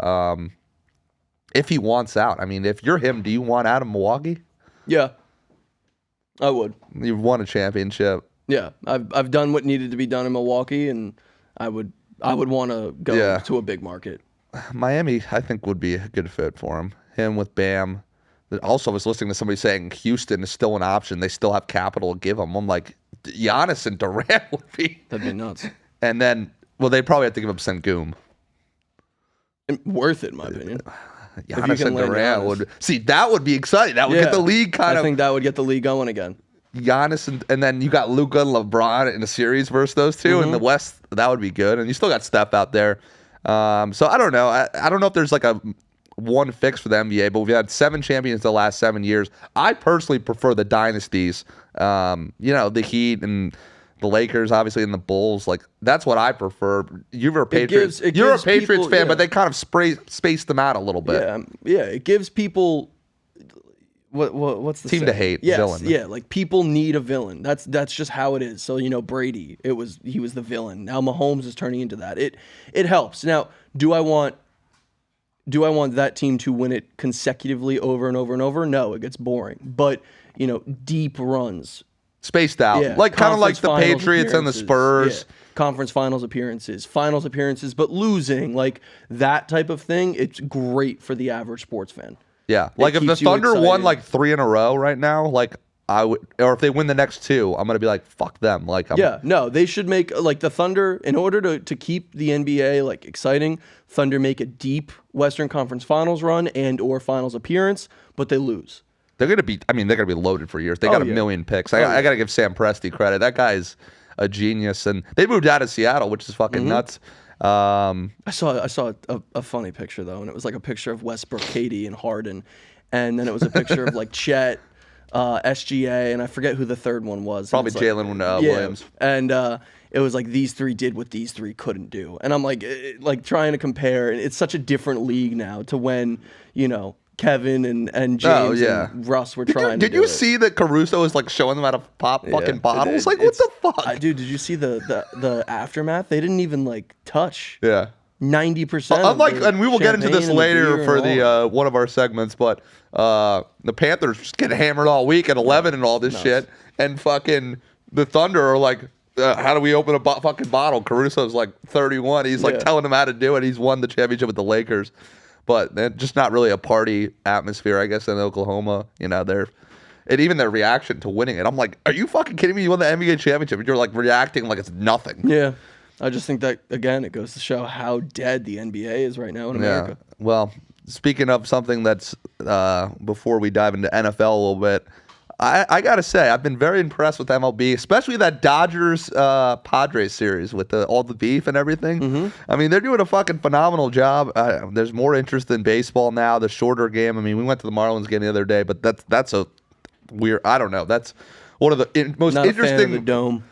If he wants out. I mean, if you're him, do you want out of Milwaukee? Yeah, I would. You've won a championship. Yeah, I've done what needed to be done in Milwaukee, and I would want to go to a big market. Miami, I think, would be a good fit for him. Him with Bam. Also, I was listening to somebody saying Houston is still an option. They still have capital to give him. I'm like, Giannis and Durant would be. That'd be nuts. And then, they probably have to give up Sengun. Worth it, in my opinion. Giannis and Durant would. See, that would be exciting. That would get the league I think that would get the league going again. Giannis and then you got Luka and LeBron in a series versus those two in the West. That would be good, and you still got Steph out there. So I don't know. I don't know if there's like a one fix for the NBA, but we've had 7 champions the last 7 years. I personally prefer the dynasties. The Heat and the Lakers, obviously, and the Bulls. Like that's what I prefer. You're a Patriots. You're a Patriots fan, but they kind of space them out a little bit. Yeah. It gives people. What's the team to hate? Yes, villain. Yeah, like people need a villain. That's just how it is. So Brady, he was the villain. Now Mahomes is turning into that. It helps. Now, do I want do I want that team to win it consecutively over and over and over? No, it gets boring. But, deep runs. Spaced out. Yeah. Like kind of like the Conference Patriots and the appearances. Spurs. Yeah. Conference finals appearances, but losing, like that type of thing, it's great for the average sports fan. Yeah. Like if the keeps you Thunder won excited. like 3 in a row right now, like I would, or if they win the next 2, I'm going to be like, fuck them. Like, No, they should make, like the Thunder, in order to keep the NBA like exciting, Thunder make a deep Western Conference Finals run and or finals appearance, but they lose. They're going to be, they're going to be loaded for years. They got a million picks. I got to give Sam Presti credit. That guy's a genius. And they moved out of Seattle, which is fucking nuts. I saw a funny picture though, and it was like a picture of Westbrook, Katie, and Harden, and then it was a picture of like Chet, SGA, and I forget who the third one was. Probably Jalen Williams. And it was like these three did what these three couldn't do, and I'm like trying to compare, and it's such a different league now to when Kevin and James and Russ were trying. Did you see that Caruso is like showing them how to pop fucking bottles? Like what the fuck, dude? Did you see the aftermath? They didn't even like touch. Yeah. 90%. Unlike, and we will get into this later for the one of our segments, but the Panthers just get hammered all week at 11 and all this shit, and fucking the Thunder are like, how do we open a fucking bottle? Caruso's like 31. He's like telling them how to do it. He's won the championship with the Lakers, but they're just not really a party atmosphere, I guess, in Oklahoma. And even their reaction to winning it, I'm like, are you fucking kidding me? You won the NBA championship, and you're like reacting like it's nothing. Yeah. I just think that, again, it goes to show how dead the NBA is right now in America. Well, speaking of something that's, before we dive into NFL a little bit, I got to say, I've been very impressed with MLB, especially that Dodgers-Padres series with all the beef and everything. Mm-hmm. I mean, they're doing a fucking phenomenal job. There's more interest in baseball now, the shorter game. I mean, we went to the Marlins game the other day, but that's a weird, I don't know. That's one of the most not interesting. A fan of the dome.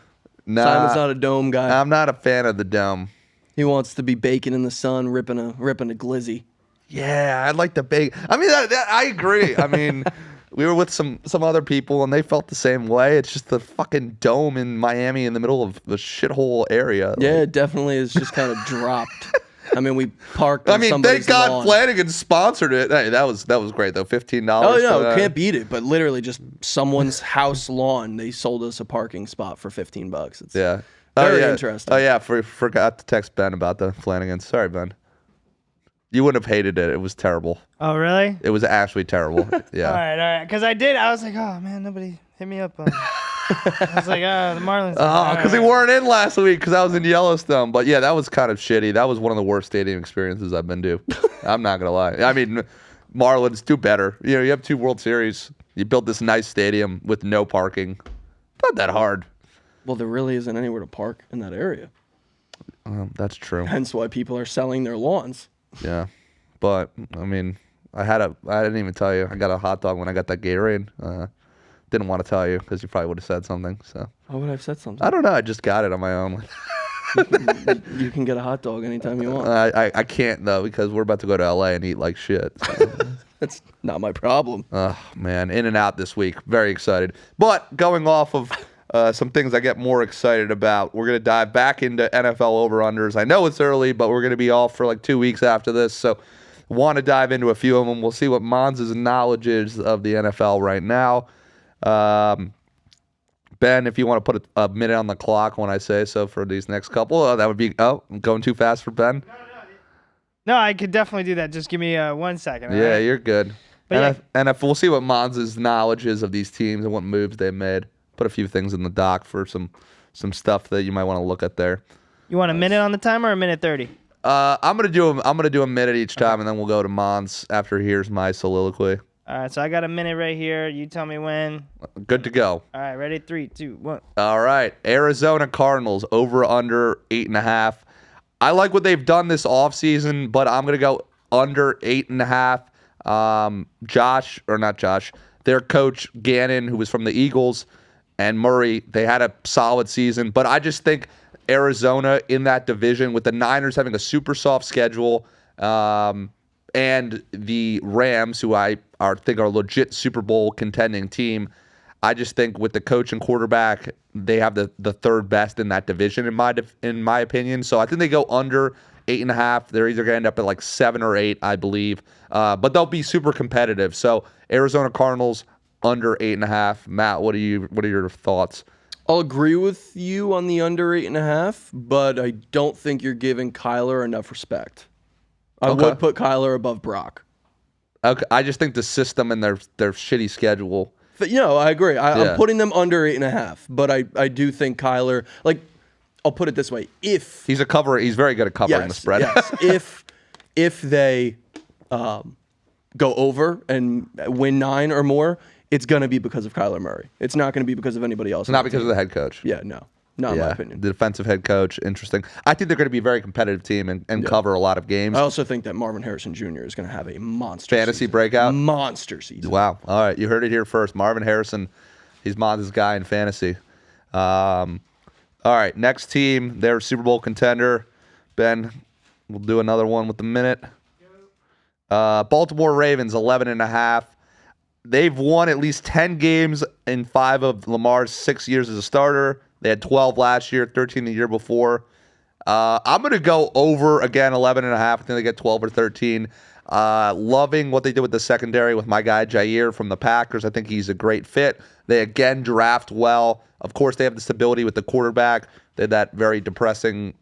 Nah, Simon's not a dome guy. I'm not a fan of the dome. He wants to be baking in the sun, ripping a glizzy. Yeah, I'd like to bake. I mean, I agree. I mean, we were with some other people, and they felt the same way. It's just the fucking dome in Miami in the middle of the shithole area. Yeah, it definitely is just kind of dropped. I mean, we parked on somebody's thank God lawn. Flanagan sponsored it. Hey, that was great though. $15. Oh no, can't beat it. But literally, just someone's house lawn. They sold us a parking spot for $15. It's very interesting. Oh yeah, forgot to text Ben about the Flanagan. Sorry, Ben. You wouldn't have hated it. It was terrible. Oh really? It was actually terrible. Yeah. All right. Because I was like, oh man, nobody hit me up. I was like, the Marlins. Because we weren't in last week because I was in Yellowstone. But yeah, that was kind of shitty. That was one of the worst stadium experiences I've been to. I'm not going to lie. I mean, Marlins do better. You have 2 World Series. You built this nice stadium with no parking. Not that hard. Well, there really isn't anywhere to park in that area. That's true. Hence why people are selling their lawns. Yeah. But, I mean, I didn't even tell you. I got a hot dog when I got that Gatorade. Didn't want to tell you because you probably would have said something. So Why would I have said something? I don't know. I just got it on my own. You can get a hot dog anytime you want. I can't though because we're about to go to LA and eat like shit. So. That's not my problem. Oh man, in and out this week. Very excited. But going off of some things I get more excited about, we're gonna dive back into NFL over-unders. I know it's early, but we're gonna be off for like 2 weeks after this, so want to dive into a few of them. We'll see what Mons' knowledge is of the NFL right now. Ben, if you want to put a minute on the clock when I say so for these next couple, that would be. Oh, I'm going too fast for Ben. No, I could definitely do that. Just give me 1 second. Yeah, right? you're good. But and if we'll see what Mons' knowledge is of these teams and what moves they made. Put a few things in the doc for some stuff that you might want to look at there. You want a minute on the timer or a minute 30? I'm gonna do a minute each time, and then we'll go to Mons after he hears my soliloquy. All right, so I got a minute right here. You tell me when. Good to go. All right, ready? 3, 2, 1. All right, Arizona Cardinals over under 8.5. I like what they've done this offseason, but I'm gonna go under 8.5. Their coach Gannon, who was from the Eagles, and Murray, they had a solid season, but I just think Arizona in that division with the Niners having a super soft schedule, and the Rams, who I think are a legit Super Bowl contending team, I just think with the coach and quarterback, they have the third best in that division in my opinion. So I think they go under 8.5. They're either going to end up at like 7 or 8, I believe. But they'll be super competitive. So Arizona Cardinals under 8.5. Matt, what are your thoughts? I'll agree with you on the under 8.5, but I don't think you're giving Kyler enough respect. I would put Kyler above Brock. Okay, I just think the system and their shitty schedule. But, I agree. I'm putting them under 8.5, but I do think Kyler, like, I'll put it this way: if he's very good at covering the spread. Yes, if they go over and win 9 or more, it's going to be because of Kyler Murray. It's not going to be because of anybody else. Not because of the head coach. Yeah, no. Not in my opinion. The defensive head coach, interesting. I think they're going to be a very competitive team and cover a lot of games. I also think that Marvin Harrison Jr. is going to have a monster fantasy breakout. Monster season. Wow. All right. You heard it here first. Marvin Harrison, he's Mon's guy in fantasy. All right. Next team, they're Super Bowl contender. Ben, we'll do another one with the minute. Baltimore Ravens, 11.5. They've won at least 10 games in 5 of Lamar's 6 years as a starter. They had 12 last year, 13 the year before. I'm going to go over again, 11.5. I think they get 12 or 13. Loving what they did with the secondary with my guy Jair from the Packers. I think he's a great fit. They again draft well. Of course, they have the stability with the quarterback. They had that very depressing,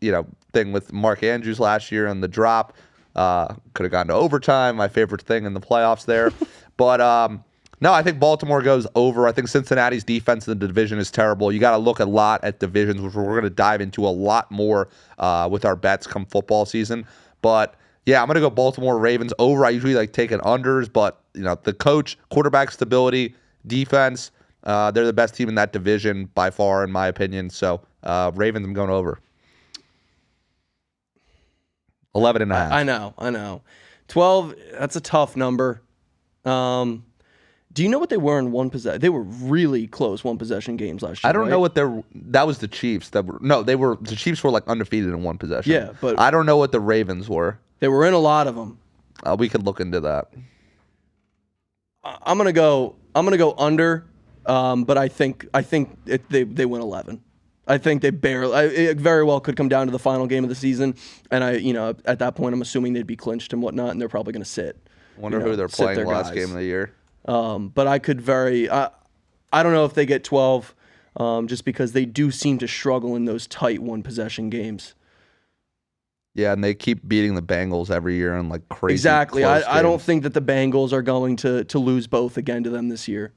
thing with Mark Andrews last year on the drop. Could have gone to overtime. My favorite thing in the playoffs there. But no, I think Baltimore goes over. I think Cincinnati's defense in the division is terrible. You got to look a lot at divisions, which we're going to dive into a lot more with our bets come football season. But yeah, I'm going to go Baltimore Ravens over. I usually like taking unders, but the coach, quarterback stability, defense, they're the best team in that division by far, in my opinion. So Ravens, I'm going over. 11.5. I know. 12. That's a tough number. Do you know what they were in one possession? They were really close one possession games last year. I don't know what that was the Chiefs. The Chiefs were like undefeated in one possession. Yeah, but I don't know what the Ravens were. They were in a lot of them. We could look into that. I'm gonna go under, but I think they win 11. I think they it very well could come down to the final game of the season, and at that point I'm assuming they'd be clinched and whatnot, and they're probably gonna sit. Wonder who they're playing last game of the year. But I could I don't know if they get 12, just because they do seem to struggle in those tight one possession games. Yeah, and they keep beating the Bengals every year on like crazy. Exactly. I don't think that the Bengals are going to lose both again to them this year.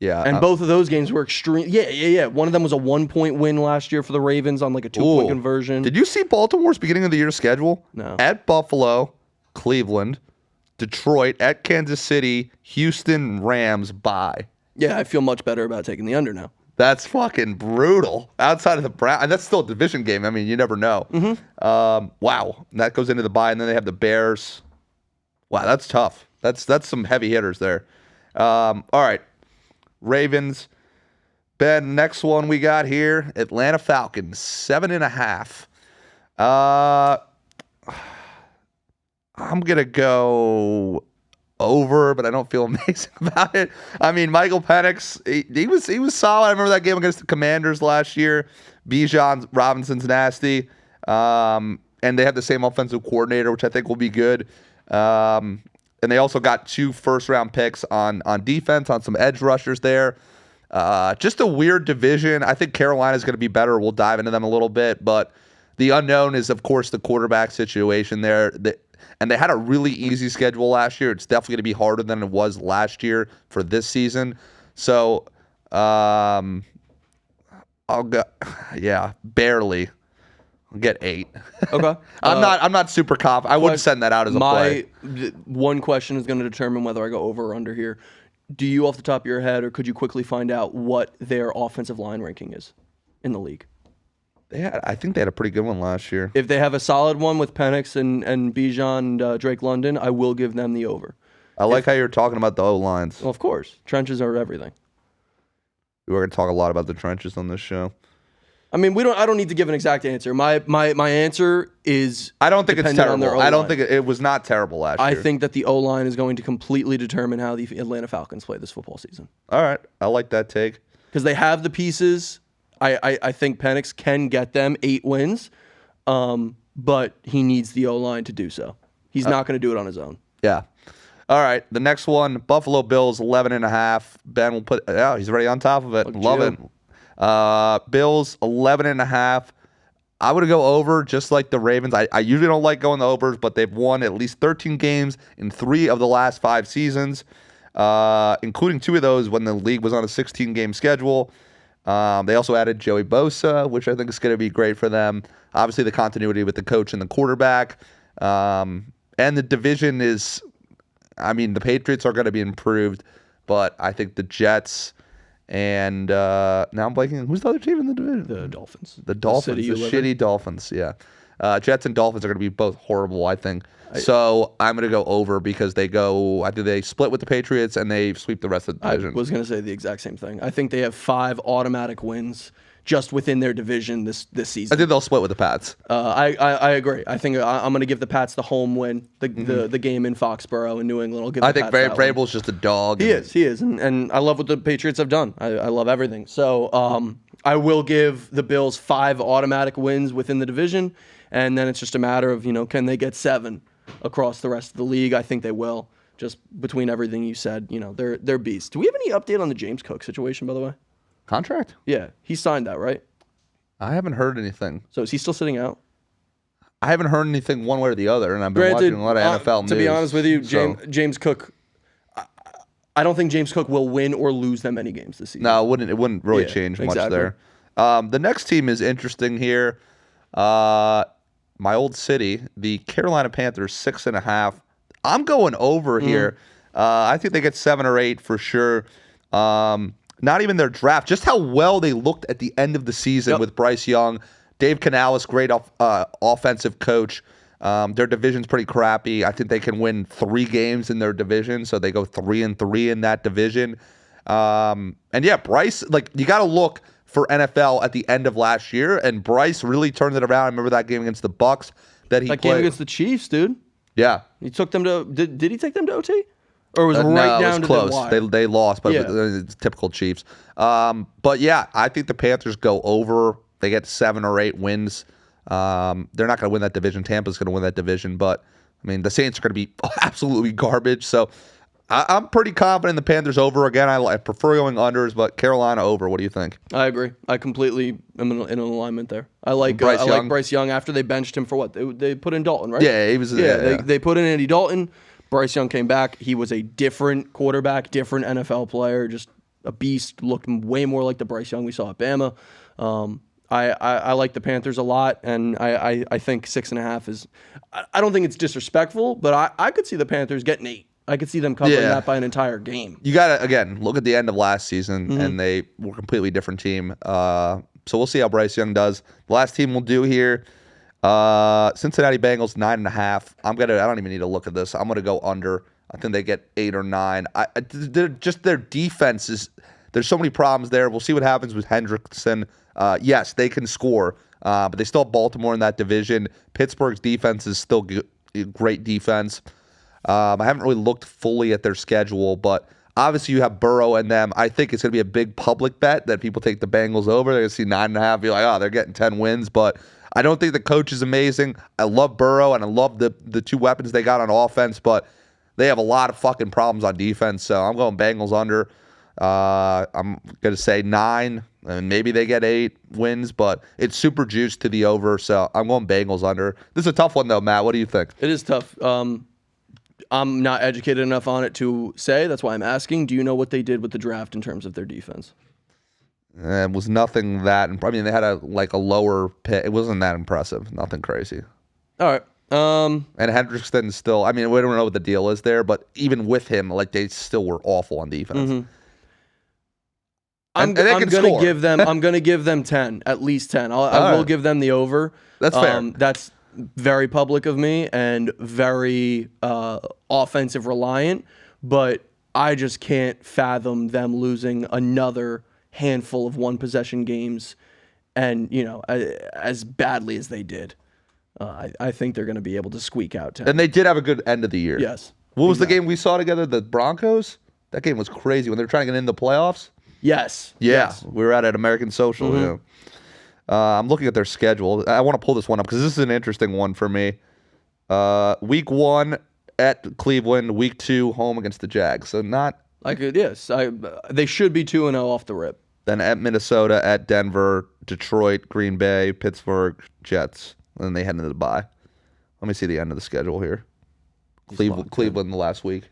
Yeah. And both of those games were extreme. Yeah. One of them was a 1-point win last year for the Ravens on like a 2-point conversion. Did you see Baltimore's beginning of the year schedule? No. At Buffalo, Cleveland, Detroit, at Kansas City, Houston, Rams, bye. Yeah, I feel much better about taking the under now. That's fucking brutal. Outside of the Browns, and that's still a division game. I mean, you never know. Mm-hmm. Wow, and that goes into the bye, and then they have the Bears. Wow, that's tough. That's some heavy hitters there. All right, Ravens. Ben, next one we got here: Atlanta Falcons, 7.5. I'm gonna go over, but I don't feel amazing about it. I mean, Michael Penix, he was solid. I remember that game against the Commanders last year. Bijan Robinson's nasty, and they have the same offensive coordinator, which I think will be good. And they also got 2 first-round picks on defense, on some edge rushers there. Just a weird division. I think Carolina's going to be better. We'll dive into them a little bit, but the unknown is, of course, the quarterback situation there. And they had a really easy schedule last year. It's definitely going to be harder than it was last year for this season. So, I'll go, barely. I'll get 8. Okay. I'm not super confident. I wouldn't send that out as a play. One question is going to determine whether I go over or under here. Do you, off the top of your head, or could you quickly find out what their offensive line ranking is in the league? I think they had a pretty good one last year. If they have a solid one with Penix and Bijan and Drake London, I will give them the over. I like how you're talking about the O-lines. Well, of course. Trenches are everything. We're going to talk a lot about the trenches on this show. I mean, I don't need to give an exact answer. My answer is I don't think it's terrible. I don't think it was not terrible last year. I think that the O-line is going to completely determine how the Atlanta Falcons play this football season. All right. I like that take. Because they have the pieces. I think Penix can get them 8 wins. but he needs the O-line to do so. He's not going to do it on his own. Yeah. All right. The next one, Buffalo Bills 11.5. Ben will put. Oh, he's already on top of it. Love it. Bills 11.5. I would go over just like the Ravens. I usually don't like going the overs, but they've won at least 13 games in 3 of the last 5 seasons, including 2 of those when the league was on a 16-game schedule. They also added Joey Bosa, which I think is going to be great for them. Obviously, the continuity with the coach and the quarterback. And the division is, I mean, the Patriots are going to be improved, but I think the Jets and now I'm blanking. Who's the other team in the division? The Dolphins. The Dolphins. The shitty Dolphins, yeah. Jets and Dolphins are going to be both horrible, I think. So I'm going to go over because I think they split with the Patriots and they sweep the rest of the division. I was going to say the exact same thing. I think they have 5 automatic wins just within their division this season. I think they'll split with the Pats. I agree. I think I'm going to give the Pats the home win, the game in Foxborough in New England. I'll give. I think Vrabel's just a dog. He is, and I love what the Patriots have done. I love everything. So I will give the Bills 5 automatic wins within the division, and then it's just a matter of can they get 7 across the rest of the league? I think they will. Just between everything you said, they're beasts. Do we have any update on the James Cook situation, by the way? Contract? Yeah, he signed that, right? I haven't heard anything. So is he still sitting out? I haven't heard anything one way or the other, and I've been watching a lot of NFL news. To be honest with you, James Cook, I don't think James Cook will win or lose them any games this season. No, it wouldn't really change much there. The next team is interesting here. My old city, the Carolina Panthers, 6.5. I'm going over here. I think they get 7 or 8 for sure. Not even their draft, just how well they looked at the end of the season with Bryce Young. Dave Canales, great offensive coach. Their division's pretty crappy. I think they can win 3 games in their division, so they go 3-3 in that division. And yeah, Bryce, you got to look for NFL at the end of last year, and Bryce really turned it around. I remember that game against the Bucks that he played. Game against the Chiefs, dude. Yeah, he took them to. Did he take them to OT? Or was it right down to close. The wire? They lost, but it's typical Chiefs. But yeah, I think the Panthers go over. They get 7 or 8 wins. They're not going to win that division. Tampa's going to win that division, but I mean the Saints are going to be absolutely garbage. So I'm pretty confident in the Panthers over again. I prefer going unders, but Carolina over. What do you think? I agree. I completely am in alignment there. I like Bryce Young after they benched him for what they put in Dalton, right? Yeah, he was. They put in Andy Dalton. Bryce Young came back. He was a different quarterback, different NFL player, just a beast. Looked way more like the Bryce Young we saw at Bama. I like the Panthers a lot, and I think 6.5 is. I don't think it's disrespectful, but I could see the Panthers getting 8. I could see them covering that by an entire game. You got to, again, look at the end of last season, and they were a completely different team. So we'll see how Bryce Young does. The last team we'll do here, Cincinnati Bengals 9.5. I don't even need to look at this. I'm going to go under. I think they get 8 or 9. Just their defense is. There's so many problems there. We'll see what happens with Hendrickson. Yes, they can score, but they still have Baltimore in that division. Pittsburgh's defense is still great defense. I haven't really looked fully at their schedule, but obviously you have Burrow and them. I think it's going to be a big public bet that people take the Bengals over. They're going to see 9.5, be like, oh, they're getting 10 wins, but I don't think the coach is amazing. I love Burrow, and I love the 2 weapons they got on offense, but they have a lot of fucking problems on defense, so I'm going Bengals under. I'm going to say 9, and maybe they get 8 wins, but it's super juiced to the over, so I'm going Bengals under. This is a tough one, though, Matt. What do you think? It is tough. I'm not educated enough on it to say. That's why I'm asking. Do you know what they did with the draft in terms of their defense? It was nothing that. I mean, they had a lower pick. It wasn't that impressive. Nothing crazy. All right. And Hendrickson still. I mean, we don't know what the deal is there, but even with him, they still were awful on defense. Mm-hmm. I'm gonna give them 10, at least 10. I will give them the over. That's fair. That's very public of me and very offensive reliant, but I just can't fathom them losing another handful of 1-possession games, and as badly as they did. I think they're going to be able to squeak out 10. And they did have a good end of the year. Yes. What was the game we saw together? The Broncos? That game was crazy when they were trying to get into the playoffs. Yes. Yeah. Yes. We were at American Social. Mm-hmm. I'm looking at their schedule. I want to pull this one up because this is an interesting one for me. Week 1 at Cleveland. Week 2 home against the Jags. So not like it is. They should be 2-0 off the rip. Then at Minnesota, at Denver, Detroit, Green Bay, Pittsburgh, Jets. And then they head into the bye. Let me see the end of the schedule here. Cleveland the last week.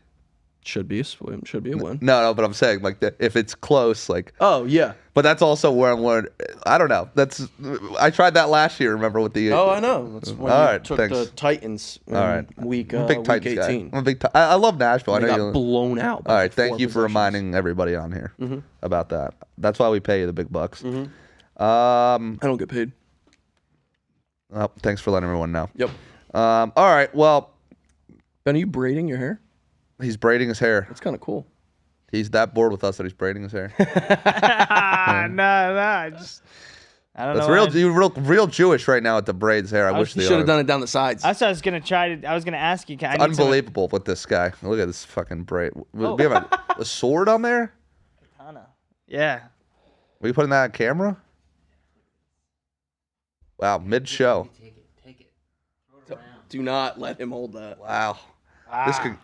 Should be a win. No, but I'm saying if it's close, Oh yeah. But that's also where I'm learning. I don't know. I tried that last year. Remember with the? Oh, I know. That's when you took the Titans. In week I'm a big Titans 18. guy. I'm a big. I love Nashville. They I know got blown out. All right, thank you for reminding everybody on here about that. That's why we pay you the big bucks. I don't get paid. Oh, thanks for letting everyone know. Yep. All right. Well, Ben, are you braiding your hair? he's braiding his hair. That's kind of cool. He's that bored with us that he's braiding his hair. No, I don't know. That's real Jewish right now with the braids hair. I wish they should have done it down the sides. That's what I was gonna try to. I was gonna ask you. It's unbelievable with this guy. Look at this fucking braid. We have a sword on there. Katana. Yeah. Are you putting that on camera? Wow, mid-show. Take it. Do not let him hold that. Wow. This could.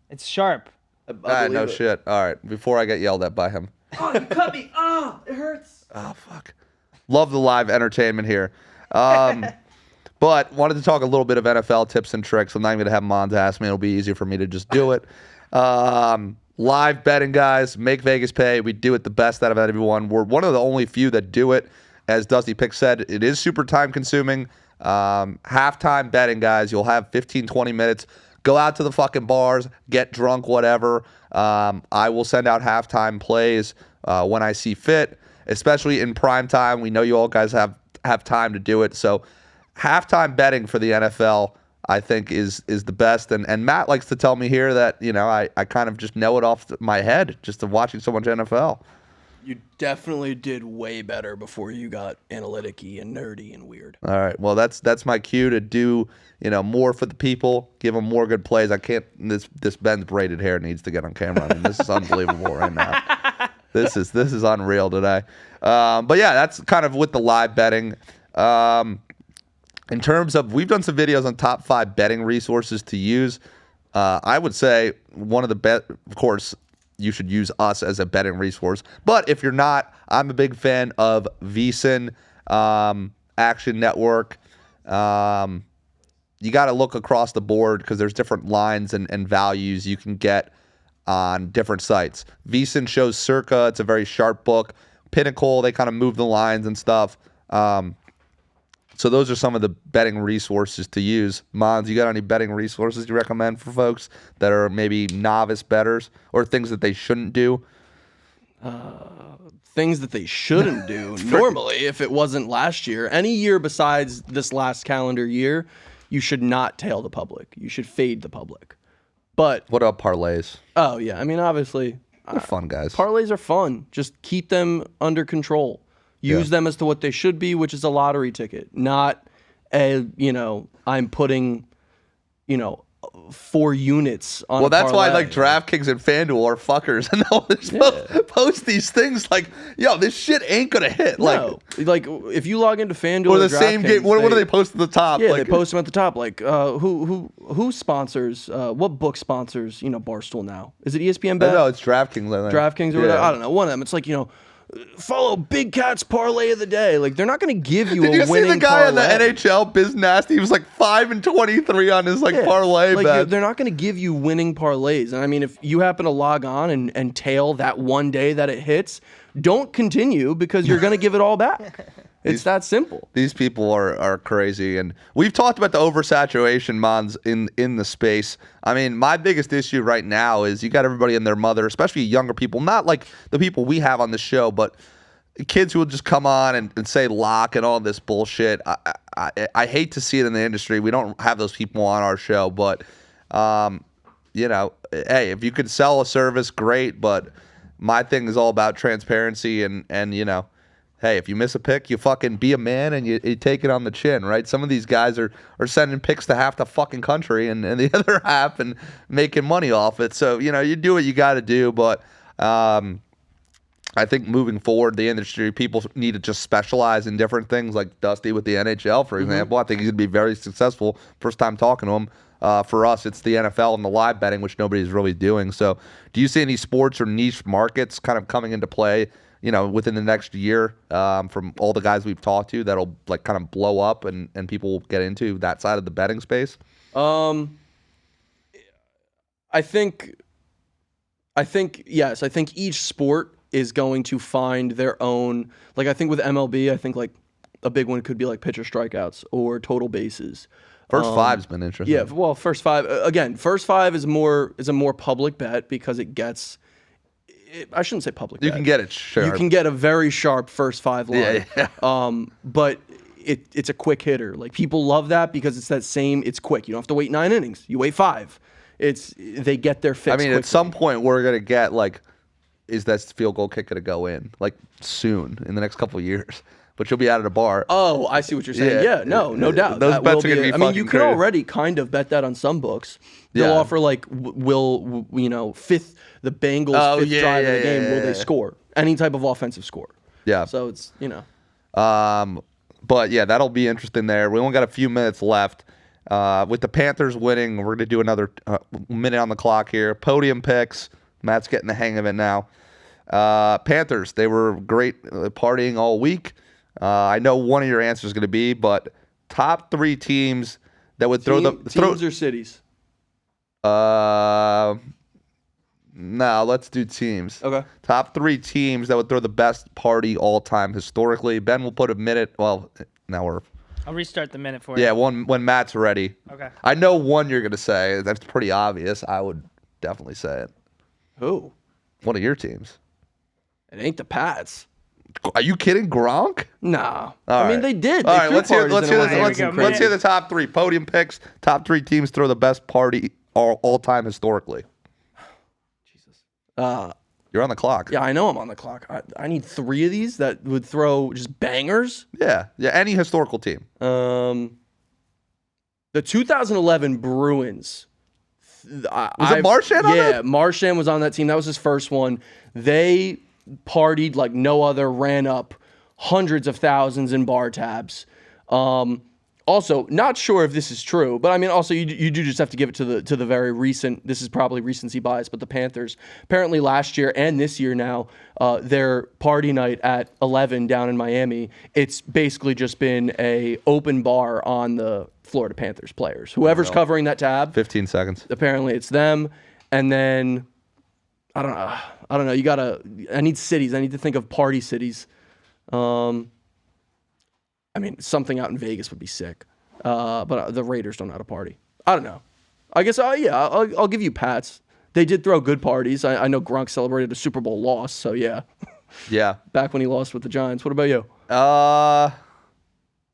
It's sharp. No shit. All right. Before I get yelled at by him. Oh, you cut me. Oh, it hurts. Oh fuck. Love the live entertainment here. But wanted to talk a little bit of NFL tips and tricks. I'm not even gonna have Mons ask me. It'll be easier for me to just do it. Live betting, guys. Make Vegas pay. We do it the best out of everyone. We're one of the only few that do it. As Dusty Pick said, it is super time consuming. Halftime betting, guys. You'll have 15, 20 minutes. Go out to the fucking bars, get drunk, whatever. I will send out halftime plays when I see fit, especially in prime time. We know you all guys have time to do it. So halftime betting for the NFL, I think, is the best. And Matt likes to tell me here that, I kind of just know it off my head just of watching so much NFL. You definitely did way better before you got analytic-y and nerdy and weird. All right. Well, that's my cue to do, more for the people, give them more good plays. I can't. This Ben's braided hair needs to get on camera. I mean, this is unbelievable right now. This is unreal today. But yeah, that's kind of with the live betting. In terms of, we've done some videos on top 5 betting resources to use. I would say one of the best, of course, you should use us as a betting resource. But if you're not, I'm a big fan of VSiN, Action Network. You got to look across the board because there's different lines and values you can get on different sites. VSiN shows Circa. It's a very sharp book. Pinnacle, they kind of move the lines and stuff. So those are some of the betting resources to use. Mons, you got any betting resources you recommend for folks that are maybe novice bettors or things that they shouldn't do? Things that they shouldn't do normally if it wasn't last year. Any year besides this last calendar year, you should not tail the public. You should fade the public. But what about parlays? Oh, yeah. I mean, obviously. They're fun, guys. Parlays are fun. Just keep them under control. Use them as to what they should be, which is a lottery ticket, not I'm putting, 4 units on. Well, that's why parlay. DraftKings and FanDuel are fuckers, and they'll just post these things like, "Yo, this shit ain't gonna hit." No, like if you log into FanDuel or the same game, what do they post at the top? Yeah, they post them at the top. Like who sponsors? What book sponsors? Barstool now? Is it ESPN Bet? No, it's DraftKings. DraftKings or whatever. I don't know. One of them. It's like follow Big Cat's parlay of the day. Like they're not going to give you Did a you winning see the guy parlay. on the NHL, Biz Nasty? He was like 5-23 on his parlay bet. They're not going to give you winning parlays. And I mean, if you happen to log on and tail that one day that it hits, don't continue because you're going to give it all back. It's that simple. These people are crazy, and we've talked about the oversaturation, Mons, in the space. I mean, my biggest issue right now is you got everybody and their mother, especially younger people, not like the people we have on the show, but kids who will just come on and say lock and all this bullshit. I hate to see it in the industry. We don't have those people on our show, but hey, if you could sell a service, great. But my thing is all about transparency and hey, if you miss a pick, you fucking be a man and you take it on the chin, right? Some of these guys are sending picks to half the fucking country and the other half and making money off it. So, you do what you got to do. But I think moving forward, the industry, people need to just specialize in different things, like Dusty with the NHL, for example. I think he's going to be very successful. First time talking to him. For us, it's the NFL and the live betting, which nobody's really doing. So do you see any sports or niche markets kind of coming into play, within the next year from all the guys we've talked to that'll like kind of blow up and people will get into that side of the betting space? I think yes. I think each sport is going to find their own. Like I think with MLB, I think like a big one could be like pitcher strikeouts or total bases. First five's been interesting. Yeah, well, first five again. First five is a more public bet because it gets. I shouldn't say public. You bet. can get it sharp. You can get a very sharp first five line. Yeah. But it's a quick hitter. Like people love that because it's that same. It's quick. You don't have to wait 9 innings. You wait 5. They get their fix. I mean, quickly. at some point we're gonna get like, is that field goal kick gonna go in? Like soon in the next couple of years. But you'll be out at a bar. Oh, I see what you're saying. Yeah, no doubt. Those That bets will are going to be I mean, you fucking can crazy. already kind of bet that on some books. They'll Yeah. offer like, the Bengals fifth drive of the game, will they score? Any type of offensive score. Yeah. So it's, But yeah, that'll be interesting there. We only got a few minutes left. With the Panthers winning, we're going to do another minute on the clock here. Podium picks. Matt's getting the hang of it now. Panthers, they were great partying all week. I know one of your answers is going to be, but top 3 teams that would teams or cities? No, let's do teams. Okay. Top 3 teams that would throw the best party all time historically. Ben will put a minute. Well, now we're. I'll restart the minute for you. Yeah, when Matt's ready. Okay. I know one you're going to say. That's pretty obvious. I would definitely say it. Who? One of your teams. It ain't the Pats. Are you kidding, Gronk? Nah. All I mean, right. they did. All They right, threw let's hear parties and it this. wasn't Let's hear crazy. the top 3 podium picks. Top 3 teams throw the best party all time historically. Jesus. You're on the clock. Yeah, I know I'm on the clock. I need 3 of these that would throw just bangers. Yeah. Any historical team. The 2011 Bruins. Was it Marchand on Yeah, that? Marchand was on that team. That was his first one. They partied like no other, ran up hundreds of thousands in bar tabs. Also, not sure if this is true, but I mean, also you do just have to give it to the very recent. This is probably recency bias, but the Panthers apparently last year and this year now, their party night at 11 down in Miami. It's basically just been a open bar on the Florida Panthers players. Whoever's covering that tab, 15 seconds. apparently it's them, and then I don't know. I need cities. I need to think of party cities. I mean, something out in Vegas would be sick. But the Raiders don't know how to party. I don't know. I guess, I'll give you Pats. They did throw good parties. I know Gronk celebrated a Super Bowl loss, so yeah. Yeah. Back when he lost with the Giants. What about you?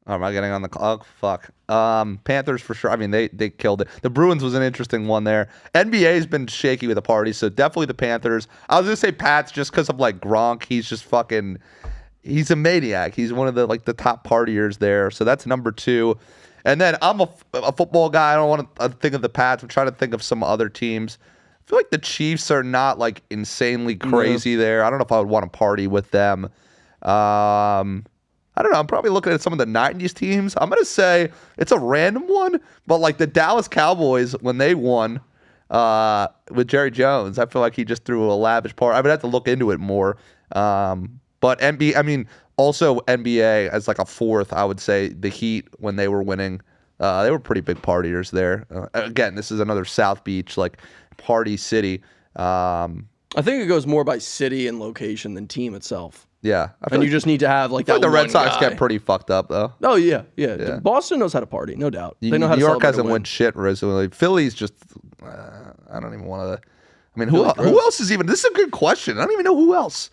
Am I getting on the clock? Oh, fuck. Panthers for sure. I mean, they killed it. The Bruins was an interesting one there. NBA's been shaky with the party, so definitely the Panthers. I was gonna say Pats just because of like Gronk. He's just fucking. He's a maniac. He's one of the top partiers there. So that's number 2. And then I'm a football guy. I don't want to think of the Pats. I'm trying to think of some other teams. I feel like the Chiefs are not like insanely crazy there. I don't know if I would want to party with them. I don't know. I'm probably looking at some of the 90s teams. I'm going to say it's a random one, but like the Dallas Cowboys, when they won with Jerry Jones, I feel like he just threw a lavish party. I would have to look into it more. But also NBA as like a 4th, I would say the Heat, when they were winning, they were pretty big partiers there. Again, this is another South Beach, like party city. I think it goes more by city and location than team itself. Yeah. And you just need to have like that. the Red one Sox guy. get pretty fucked up though. Oh yeah. Boston knows how to party, no doubt. They know how New to York celebrate a hasn't win. won shit recently. Philly's just, I don't even want to. I mean, Philly who else is even? This is a good question. I don't even know who else.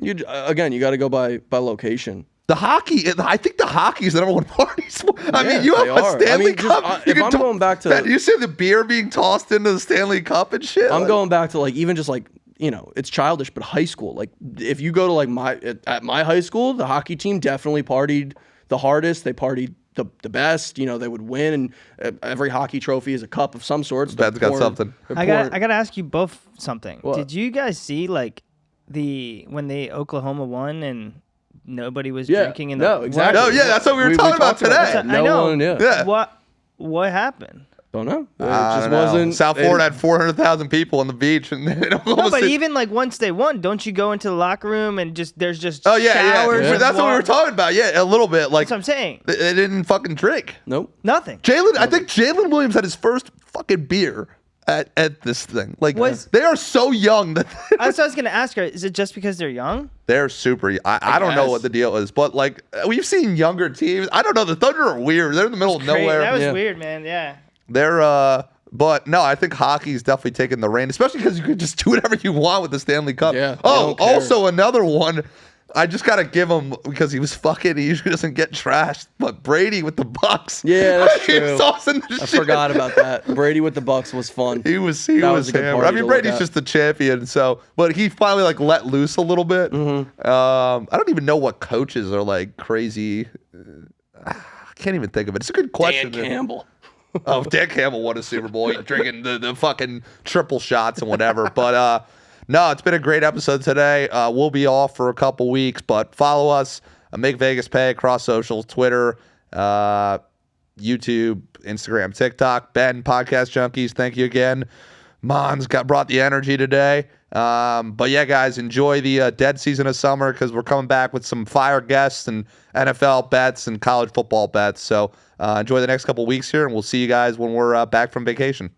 You got to go by location. The hockey, I think the hockey is the number 1 party sport. I mean, you they have a are. Stanley I mean, just, Cup. if I'm going back to, Man, you see the beer being tossed into the Stanley Cup and shit. I'm going back to like even just like it's childish, but high school. Like if you go to like at my high school, the hockey team definitely partied the hardest. They partied the best. They would win, and every hockey trophy is a cup of some sorts. Ben's got something. I got to ask you both something. What? Did you guys see like when the Oklahoma won and nobody was Yeah. drinking in the No, exactly. No, yeah, that's what we were talking about talked today. that. I know. Yeah. What happened? Don't know. It I just don't know. wasn't. South Florida had 400,000 people on the beach, and they don't No, but even like once they won, don't you go into the locker room and there's just Oh yeah, showers yeah. of That's what we were water? talking about. Yeah, a little bit. Like That's what I'm saying. they didn't fucking drink. Nope. Nothing. I think Jalen Williams had his first fucking beer at this thing. Like Was- they are so young that That's what I was gonna ask her. Is it just because they're young? they're super. I don't know guess. what the deal is, but like we've seen younger teams. I don't know. The Thunder are weird. They're in the middle of nowhere. That was Yeah. weird, man. Yeah. They're but no, I think hockey's definitely taking the reign, especially because you can just do whatever you want with the Stanley Cup. Yeah, they Oh, don't care. also another one. I just gotta give him because he usually doesn't get trashed. But Brady with the Bucks. Yeah, that's He true. was tossing the I shit. forgot about that. Brady with the Bucks was fun. He was That was a good hammered. party I mean, to Brady's look at. just the champion. So, but he finally like let loose a little bit. Mm-hmm. I don't even know what coaches are like crazy. I can't even think of it. It's a good question. Dan Campbell. Oh, Dan Campbell won a Super Bowl, drinking the fucking triple shots and whatever. But no, it's been a great episode today. We'll be off for a couple weeks, but follow us, Make Vegas Pay across socials, Twitter, YouTube, Instagram, TikTok. Ben, Podcast Junkies, thank you again. Mons brought the energy today. But yeah, guys, enjoy the dead season of summer because we're coming back with some fire guests and NFL bets and college football bets. So enjoy the next couple weeks here, and we'll see you guys when we're back from vacation.